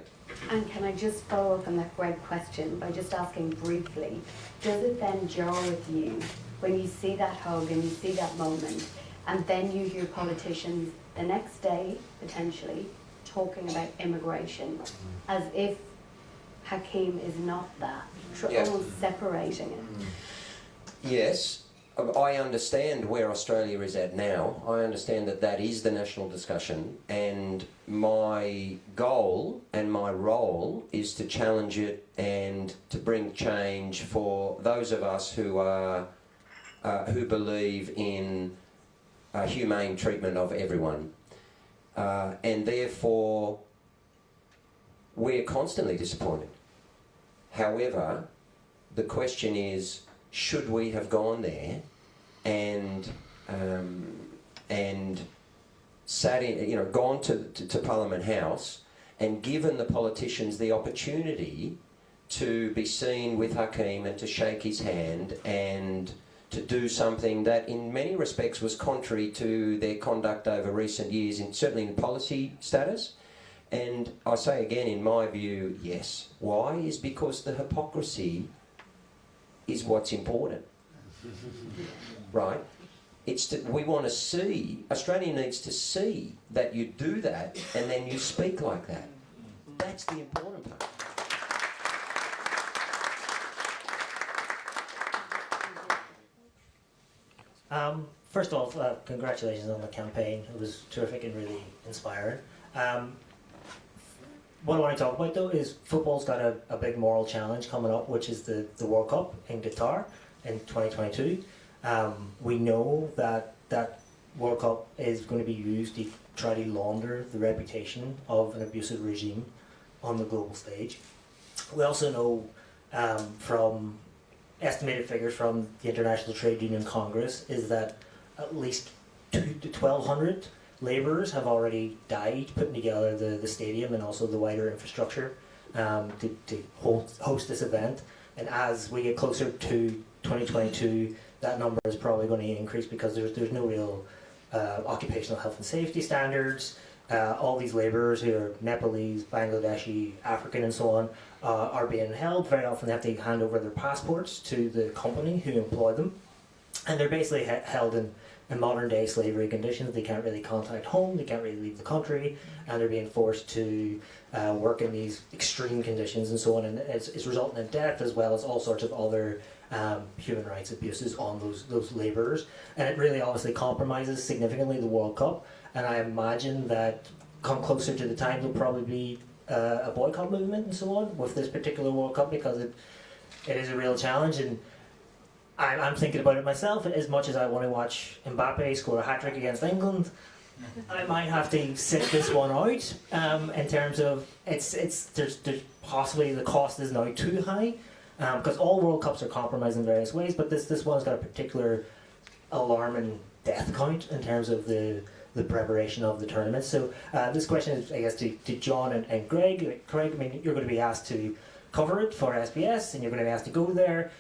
S2: And can I just follow up on that great question by just asking briefly, does it then jar with you when you see that hug and you see that moment, and then you hear politicians the next day, potentially, talking about immigration, as if Hakeem is not that, almost separating it?
S6: Yes, I understand where Australia is at now. I understand that that is the national discussion, and my goal and my role is to challenge it and to bring change for those of us who are who believe in humane treatment of everyone. And therefore, we're constantly disappointed. However, the question is, should we have gone there and gone to Parliament House and given the politicians the opportunity to be seen with Hakeem and to shake his hand and to do something that in many respects was contrary to their conduct over recent years, certainly in policy status. And I say again, in my view, yes. Why? Is because the hypocrisy is what's important, right? We want to see, Australia needs to see that you do that and then you speak like that. That's the important part.
S9: First off, congratulations on the campaign. It was terrific and really inspiring. What I want to talk about though is football's got a big moral challenge coming up, which is the World Cup in Qatar in 2022. We know that World Cup is going to be used to try to launder the reputation of an abusive regime on the global stage. We also know from estimated figures from the International Trade Union Congress is that at least 1,200 labourers have already died putting together the stadium and also the wider infrastructure to host this event. And as we get closer to 2022, that number is probably going to increase because there's no real occupational health and safety standards. All these labourers who are Nepalese, Bangladeshi, African and so on are being held. Very often they have to hand over their passports to the company who employ them. And they're basically held in modern day slavery conditions. They can't really contact home, they can't really leave the country, and they're being forced to work in these extreme conditions and so on. And it's resulting in death as well as all sorts of other human rights abuses on those labourers. And it really obviously compromises significantly the World Cup. And I imagine that come closer to the time there'll probably be a boycott movement and so on with this particular World Cup because it is a real challenge. And I'm thinking about it myself. As much as I want to watch Mbappe score a hat-trick against England, I might have to sit this one out in terms of there's possibly the cost is now too high because all World Cups are compromised in various ways, but this one's got a particular alarming death count in terms of the preparation of the tournament. So this question is, I guess, to John and Greg. Craig, I mean, you're going to be asked to cover it for SBS, and you're going to be asked to go there.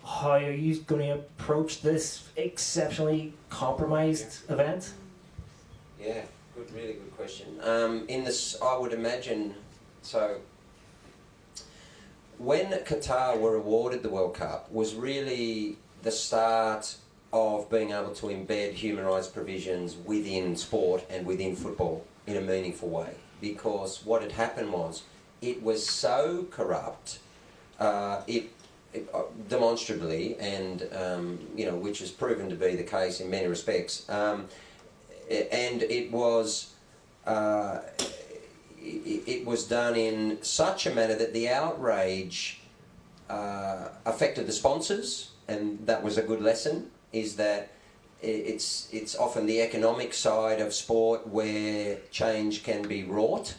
S9: How are you going to approach this exceptionally compromised event?
S6: Yeah, really good question. In this, I would imagine, so when Qatar were awarded the World Cup was really the start of being able to embed human rights provisions within sport and within football in a meaningful way. Because what had happened was, it was so corrupt, demonstrably, and which has proven to be the case in many respects, and it was done in such a manner that the outrage affected the sponsors, and that was a good lesson. Is that it's often the economic side of sport where change can be wrought.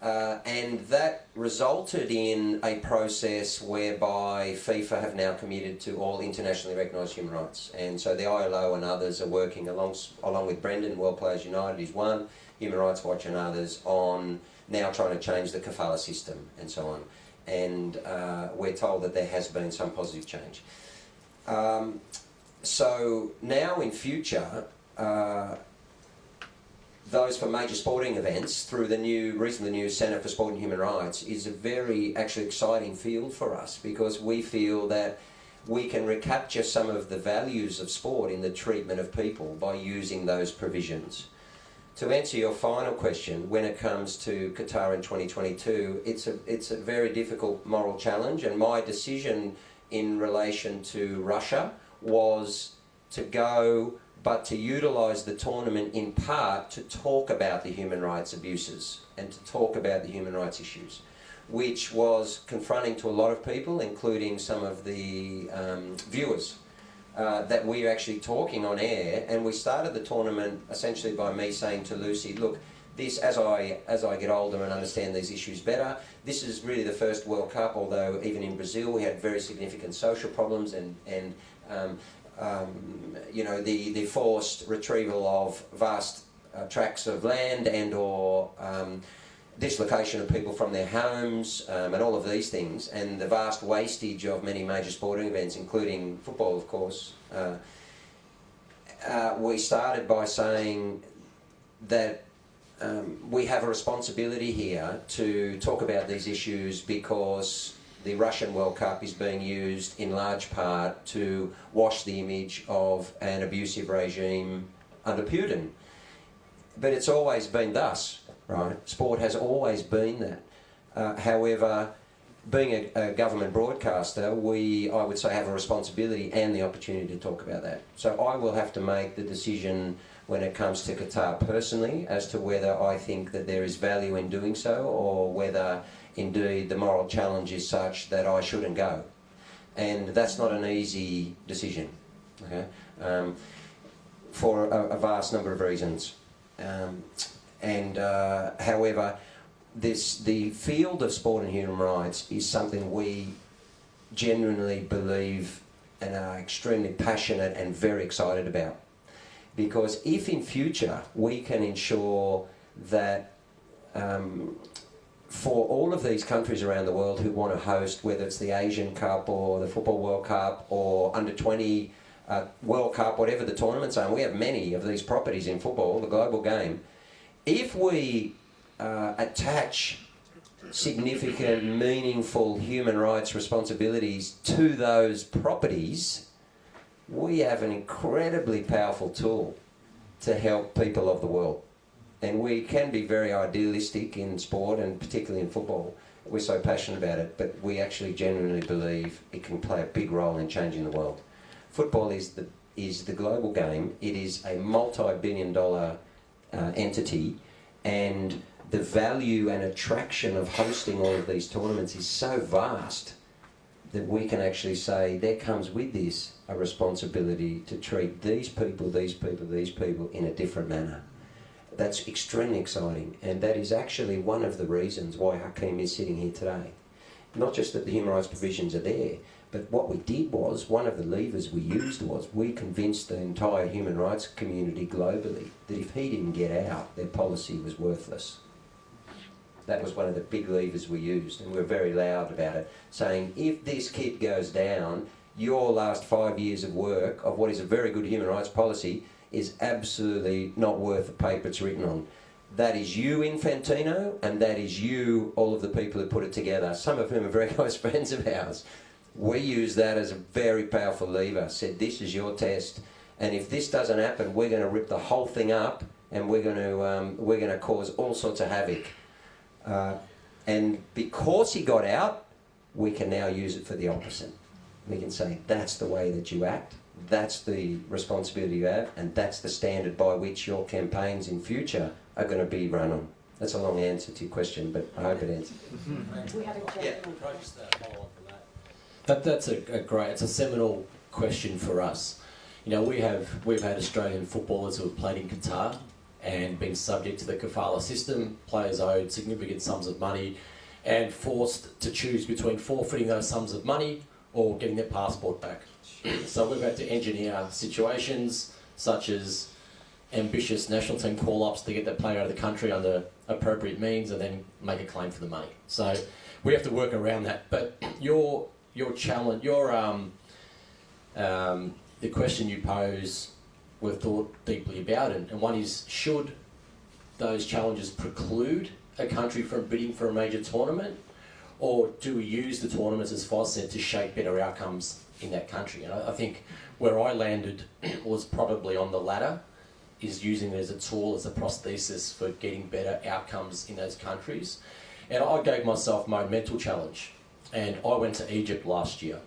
S6: And that resulted in a process whereby FIFA have now committed to all internationally recognised human rights. And so the ILO and others are working along with Brendan, World Players United is one, Human Rights Watch and others, on now trying to change the kafala system and so on. And we're told that there has been some positive change. So now in future, those for major sporting events through the recently new Centre for Sport and Human Rights is a very actually exciting field for us, because we feel that we can recapture some of the values of sport in the treatment of people by using those provisions. To answer your final question, when it comes to Qatar in 2022, it's a very difficult moral challenge, and my decision in relation to Russia was to go, but to utilise the tournament in part to talk about the human rights abuses and to talk about the human rights issues, which was confronting to a lot of people, including some of the viewers, that we were actually talking on air. And we started the tournament essentially by me saying to Lucy, look, this, as I get older and understand these issues better, this is really the first World Cup, although even in Brazil we had very significant social problems and the forced retrieval of vast tracts of land and or dislocation of people from their homes and all of these things, and the vast wastage of many major sporting events, including football, of course, we started by saying that we have a responsibility here to talk about these issues because the Russian World Cup is being used in large part to wash the image of an abusive regime under Putin. But it's always been thus, right? Sport has always been that. However, being a government broadcaster, I would say, have a responsibility and the opportunity to talk about that. So I will have to make the decision when it comes to Qatar personally as to whether I think that there is value in doing so or whether indeed the moral challenge is such that I shouldn't go. And that's not an easy decision, okay? For a vast number of reasons. However, the field of sport and human rights is something we genuinely believe and are extremely passionate and very excited about. Because if in future we can ensure that for all of these countries around the world who want to host, whether it's the Asian Cup or the Football World Cup or Under 20 World Cup, whatever the tournaments are, and we have many of these properties in football, the global game, if we attach significant, meaningful human rights responsibilities to those properties, we have an incredibly powerful tool to help people of the world. And we can be very idealistic in sport and particularly in football. We're so passionate about it, but we actually genuinely believe it can play a big role in changing the world. Football is the global game. It is a multi-billion-dollar entity, and the value and attraction of hosting all of these tournaments is so vast that we can actually say there comes with this a responsibility to treat these people in a different manner. That's extremely exciting, and that is actually one of the reasons why Hakeem is sitting here today. Not just that the human rights provisions are there, but what we did was, one of the levers we used was, we convinced the entire human rights community globally that if he didn't get out, their policy was worthless. That was one of the big levers we used, and we were very loud about it, saying if this kid goes down, your last 5 years of work of what is a very good human rights policy is absolutely not worth the paper it's written on. That is you, Infantino, and that is you, all of the people who put it together, some of whom are very close friends of ours. We used that as a very powerful lever, said this is your test, and if this doesn't happen, we're going to rip the whole thing up, and we're going to cause all sorts of havoc. And because he got out, we can now use it for the opposite. We can say that's the way that you act, that's the responsibility you have, and that's the standard by which your campaigns in future are going to be run on. That's a long answer to your question, but I hope it answers.
S2: We have a gentleman.
S5: Can I just follow on from that? That's a great, it's a seminal question for us. You know, we've had Australian footballers who have played in Qatar and been subject to the kafala system. Players owed significant sums of money and forced to choose between forfeiting those sums of money or getting their passport back. So we've had to engineer situations such as ambitious national team call-ups to get that player out of the country under appropriate means and then make a claim for the money. So we have to work around that. But your challenge, the question you pose, we've thought deeply about it, and one is, should those challenges preclude a country from bidding for a major tournament, or do we use the tournaments, as Foz said, to shape better outcomes in that country? And I think where I landed was probably on the latter, is using it as a tool, as a prosthesis for getting better outcomes in those countries. And I gave myself my own mental challenge, and I went to Egypt last year,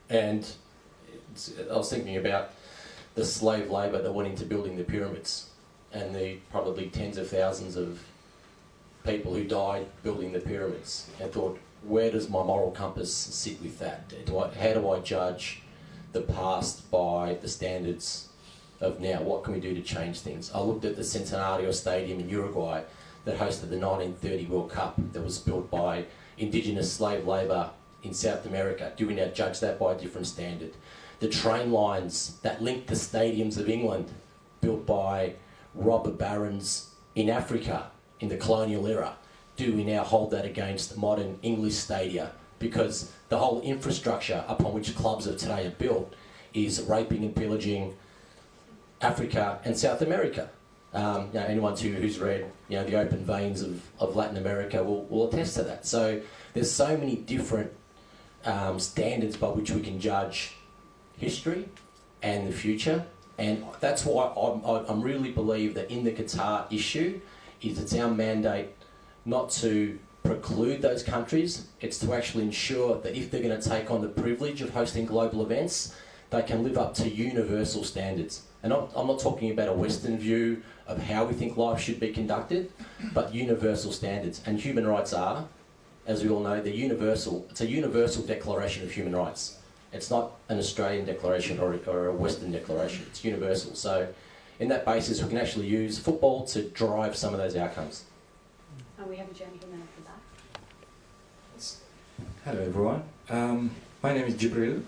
S5: and I was thinking about the slave labour that went into building the pyramids and the probably tens of thousands of people who died building the pyramids, and thought, where does my moral compass sit with that? How do I judge the past by the standards of now? What can we do to change things? I looked at the Centenario Stadium in Uruguay that hosted the 1930 World Cup that was built by indigenous slave labour in South America. Do we now judge that by a different standard? The train lines that link the stadiums of England, built by robber barons in Africa in the colonial era, do we now hold that against modern English stadia? Because the whole infrastructure upon which clubs of today are built is raping and pillaging Africa and South America. Anyone who's read The Open Veins of Latin America will attest to that. So there's so many different standards by which we can judge history and the future, and that's why I really believe that in the Qatar issue is it's our mandate not to preclude those countries, it's to actually ensure that if they're going to take on the privilege of hosting global events, they can live up to universal standards. And I'm not talking about a Western view of how we think life should be conducted, but universal standards. And human rights are, as we all know, they're universal. It's a universal declaration of human rights. It's not an Australian declaration or a Western declaration. It's universal. So in that basis, we can actually use football to drive some of those outcomes.
S2: And we have a gentleman at the back.
S10: Hello everyone. My name is Jibril.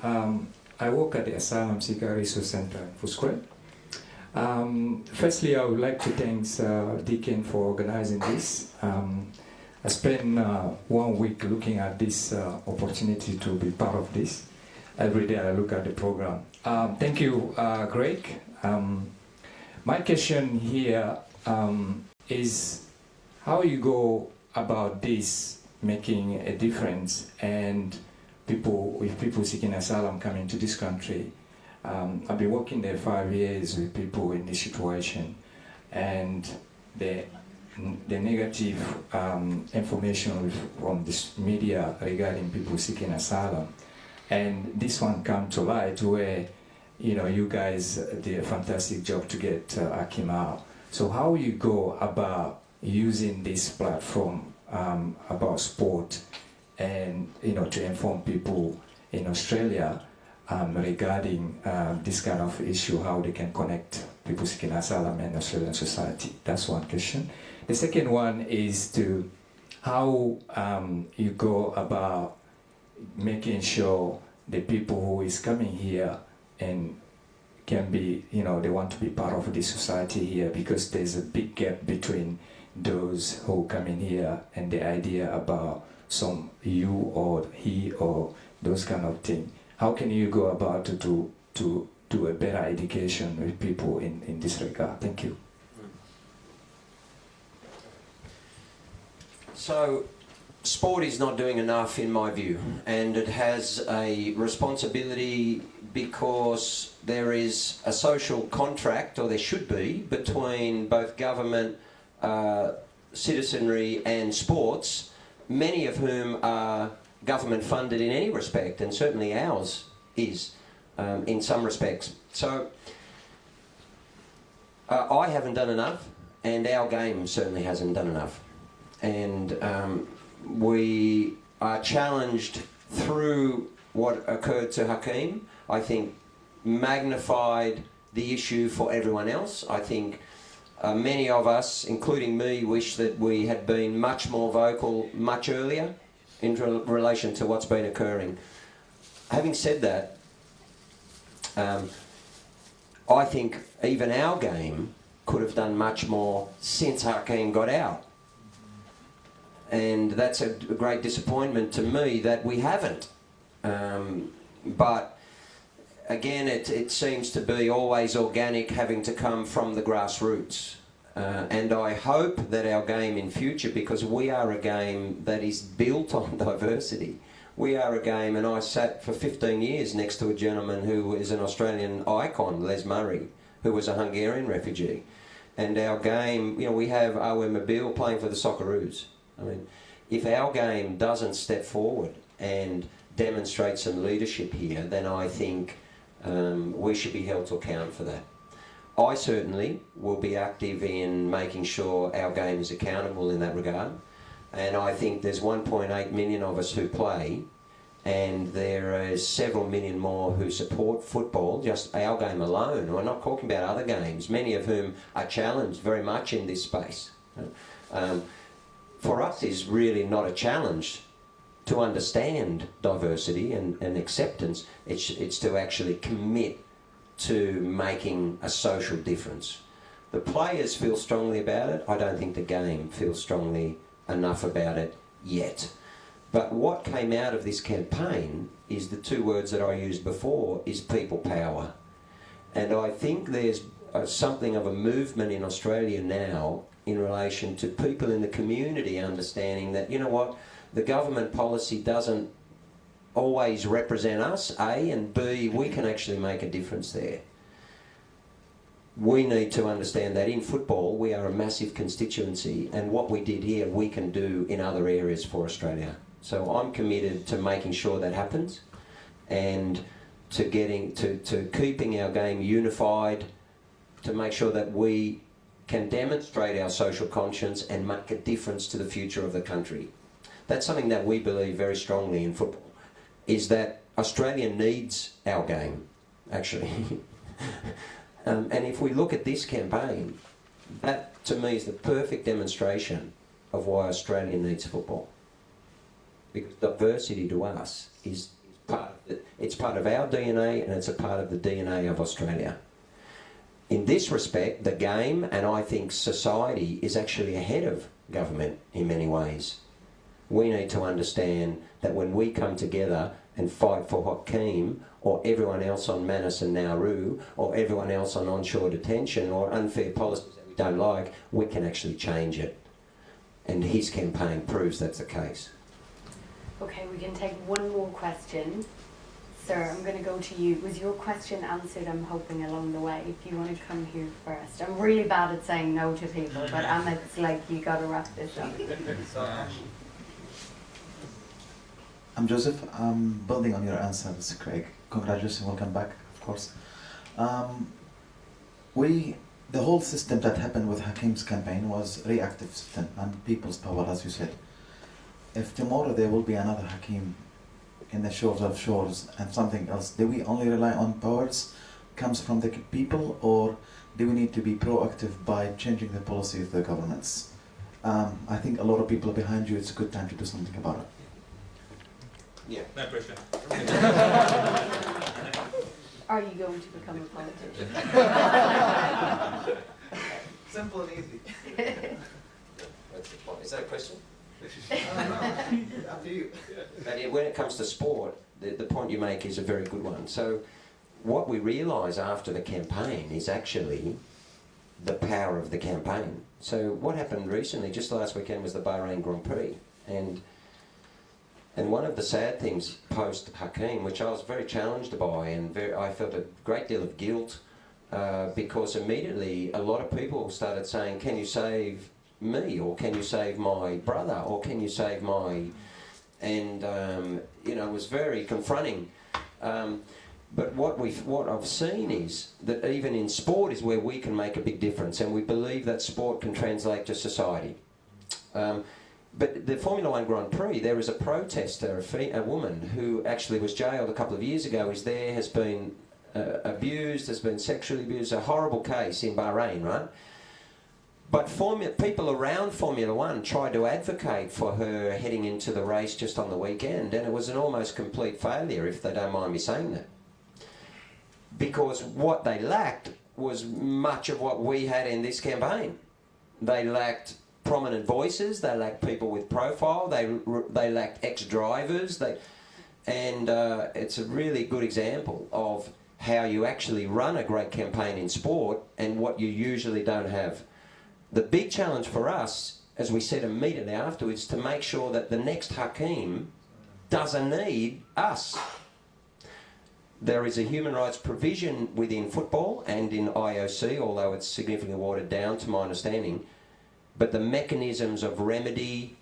S10: I work at the Asylum Seeker Resource Center in Footscray. Firstly, I would like to thank Deakin for organizing this. I spent 1 week looking at this opportunity to be part of this. Every day I look at the program. Thank you, Greg. My question here is how you go about this making a difference, and people seeking asylum coming to this country. I've been working there 5 years with people in this situation, and the negative information from this media regarding people seeking asylum, and this one come to light where you guys did a fantastic job to get Hakeem out. So how you go about using this platform about sport and to inform people in Australia regarding this kind of issue, how they can connect people seeking asylum and Australian society. That's one question. The second one is to how you go about making sure the people who is coming here and can be, they want to be part of this society here, because there's a big gap between those who come in here and the idea about some you or he or those kind of things. How can you go about to do a better education with people in this regard? Thank you.
S6: So, sport is not doing enough in my view, and it has a responsibility because there is a social contract, or there should be, between both government, citizenry and sports, many of whom are government funded in any respect, and certainly ours is in some respects. So I haven't done enough, and our game certainly hasn't done enough. And we are challenged through what occurred to Hakeem. I think magnified the issue for everyone else. I think many of us, including me, wish that we had been much more vocal much earlier in relation to what's been occurring. Having said that, I think even our game could have done much more since Hakeem got out. And that's a great disappointment to me that we haven't. But again, it seems to be always organic, having to come from the grassroots. And I hope that our game in future, because we are a game that is built on diversity. We are a game, and I sat for 15 years next to a gentleman who is an Australian icon, Les Murray, who was a Hungarian refugee. And our game, we have Owen Mobile playing for the Socceroos. I mean, if our game doesn't step forward and demonstrate some leadership here, then I think we should be held to account for that. I certainly will be active in making sure our game is accountable in that regard. And I think there's 1.8 million of us who play, and there are several million more who support football, just our game alone. We're not talking about other games, many of whom are challenged very much in this space. For us, it's really not a challenge to understand diversity and acceptance. It's to actually commit to making a social difference. The players feel strongly about it. I don't think the game feels strongly enough about it yet. But what came out of this campaign is the two words that I used before, is people power. And I think there's something of a movement in Australia now in relation to people in the community understanding that, you know what, the government policy doesn't always represent us, A, and B, we can actually make a difference there. We need to understand that in football we are a massive constituency, and what we did here we can do in other areas for Australia. So I'm committed to making sure that happens, and to getting to keeping our game unified, to make sure that we can demonstrate our social conscience and make a difference to the future of the country. That's something that we believe very strongly in football, is that Australia needs our game, actually. And if we look at this campaign, that to me is the perfect demonstration of why Australia needs football. Because diversity to us is it's part of our DNA, and it's a part of the DNA of Australia. In this respect, the game, and I think society, is actually ahead of government in many ways. We need to understand that when we come together and fight for Hakeem, or everyone else on Manus and Nauru, or everyone else on onshore detention, or unfair policies that we don't like, we can actually change it. And his campaign proves that's the case.
S2: Okay, we can take one more question. Sir, I'm going to go to you. Was your question answered, I'm hoping, along the way? If you want to come here first. I'm really bad at saying no to people, but Amit's like, you got to wrap this up.
S11: I'm Joseph. I'm building on your answers, Craig. Congratulations, welcome back, of course. The whole system that happened with Hakeem's campaign was reactive system and people's power, as you said. If tomorrow there will be another Hakeem in the shores of shores and something else, do we only rely on powers comes from the people, or do we need to be proactive by changing the policy of the governments? I think a lot of people are behind you. It's a good time to do something about it.
S4: Yeah, no pressure.
S2: Are you going to become a politician?
S11: Simple and easy.
S6: That's the point. Is that a question?
S11: Up to you.
S6: But when it comes to sport, the point you make is a very good one. So what we realise after the campaign is actually the power of the campaign. So what happened recently, just last weekend, was the Bahrain Grand Prix. And one of the sad things post-Hakeem, which I was very challenged by, and I felt a great deal of guilt, because immediately a lot of people started saying, can you save me, or can you save my brother, or can you save my... And, it was very confronting. But what I've seen is that even in sport is where we can make a big difference, and we believe that sport can translate to society. But the Formula One Grand Prix, there is a protester, a woman who actually was jailed a couple of years ago, has been abused, has been sexually abused, a horrible case in Bahrain, right? But people around Formula One tried to advocate for her heading into the race just on the weekend, and it was an almost complete failure, if they don't mind me saying that. Because what they lacked was much of what we had in this campaign. They lacked prominent voices, they lacked people with profile, they lacked ex-drivers, and it's a really good example of how you actually run a great campaign in sport and what you usually don't have. The big challenge for us, as we said immediately afterwards, is to make sure that the next Hakeem doesn't need us. There is a human rights provision within football and in IOC, although it's significantly watered down to my understanding, but the mechanisms of remedy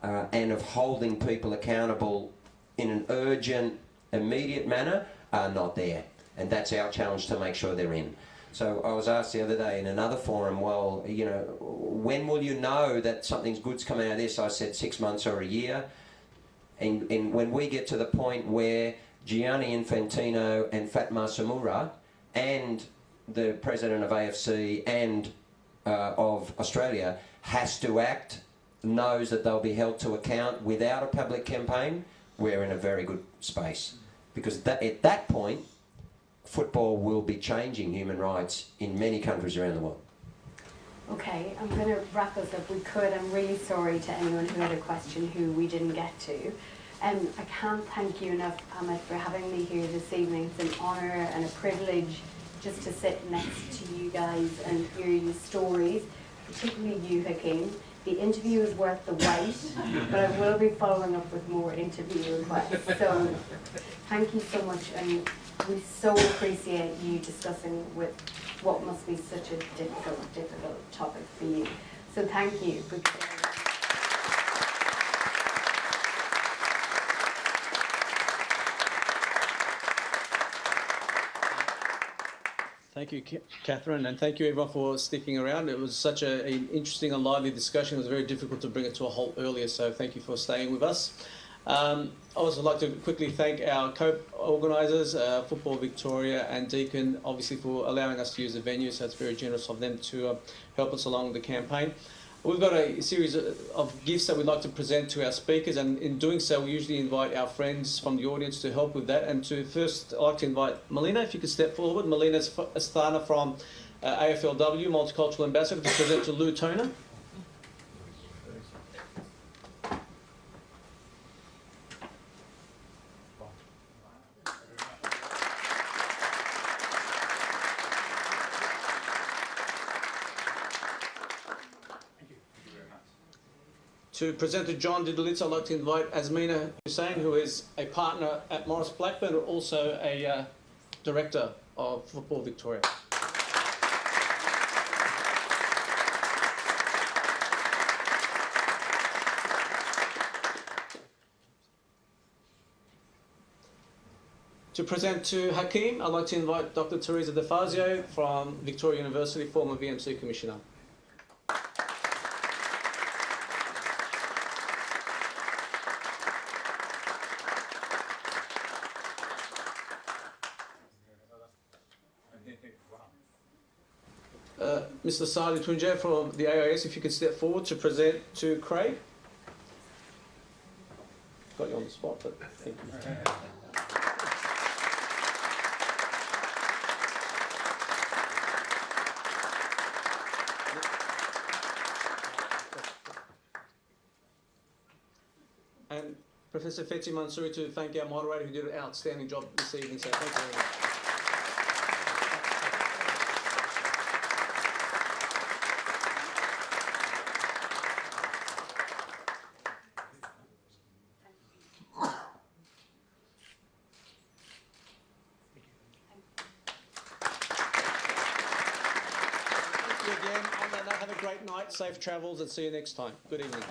S6: and of holding people accountable in an urgent, immediate manner are not there. And that's our challenge, to make sure they're in. So I was asked the other day in another forum, well, when will you know that something's good's coming out of this? I said 6 months or a year. And when we get to the point where Gianni Infantino and Fatma Samura and the president of AFC and of Australia has to act, knows that they'll be held to account without a public campaign, we're in a very good space. Because at that point, football will be changing human rights in many countries around the world.
S2: Okay, I'm going to wrap us up. We could. I'm really sorry to anyone who had a question who we didn't get to. I can't thank you enough, Amit, for having me here this evening. It's an honour and a privilege just to sit next to you guys and hear your stories, particularly you, Hakeem. The interview is worth the wait, but I will be following up with more interview requests. So thank you so much, and we so appreciate you discussing with what must be such a difficult topic for you. So thank you.
S12: Thank you, Catherine, and thank you everyone for sticking around. It was such an interesting and lively discussion. It was very difficult to bring it to a halt earlier, so thank you for staying with us. I also like to quickly thank our co-organisers, Football Victoria and Deakin, obviously for allowing us to use the venue, so it's very generous of them to help us along the campaign. We've got a series of gifts that we'd like to present to our speakers, and in doing so we usually invite our friends from the audience to help with that. And to first, I'd like to invite Melina, if you could step forward. Melina Asthana from AFLW, Multicultural Ambassador, to present to Lou Tona. To present to John Didulica, I'd like to invite Azmina Hussain, who is a partner at Morris Blackburn, and also a director of Football Victoria. To present to Hakeem, I'd like to invite Dr. Teresa DeFazio from Victoria University, former VMC Commissioner. Mr. Sali Tunja from the AIS, if you could step forward to present to Craig. Got you on the spot, but thank you. And Professor Fetzi Mansouri to thank our moderator who did an outstanding job this evening, so thank you very much. Again, have a great night, safe travels, and see you next time. Good evening.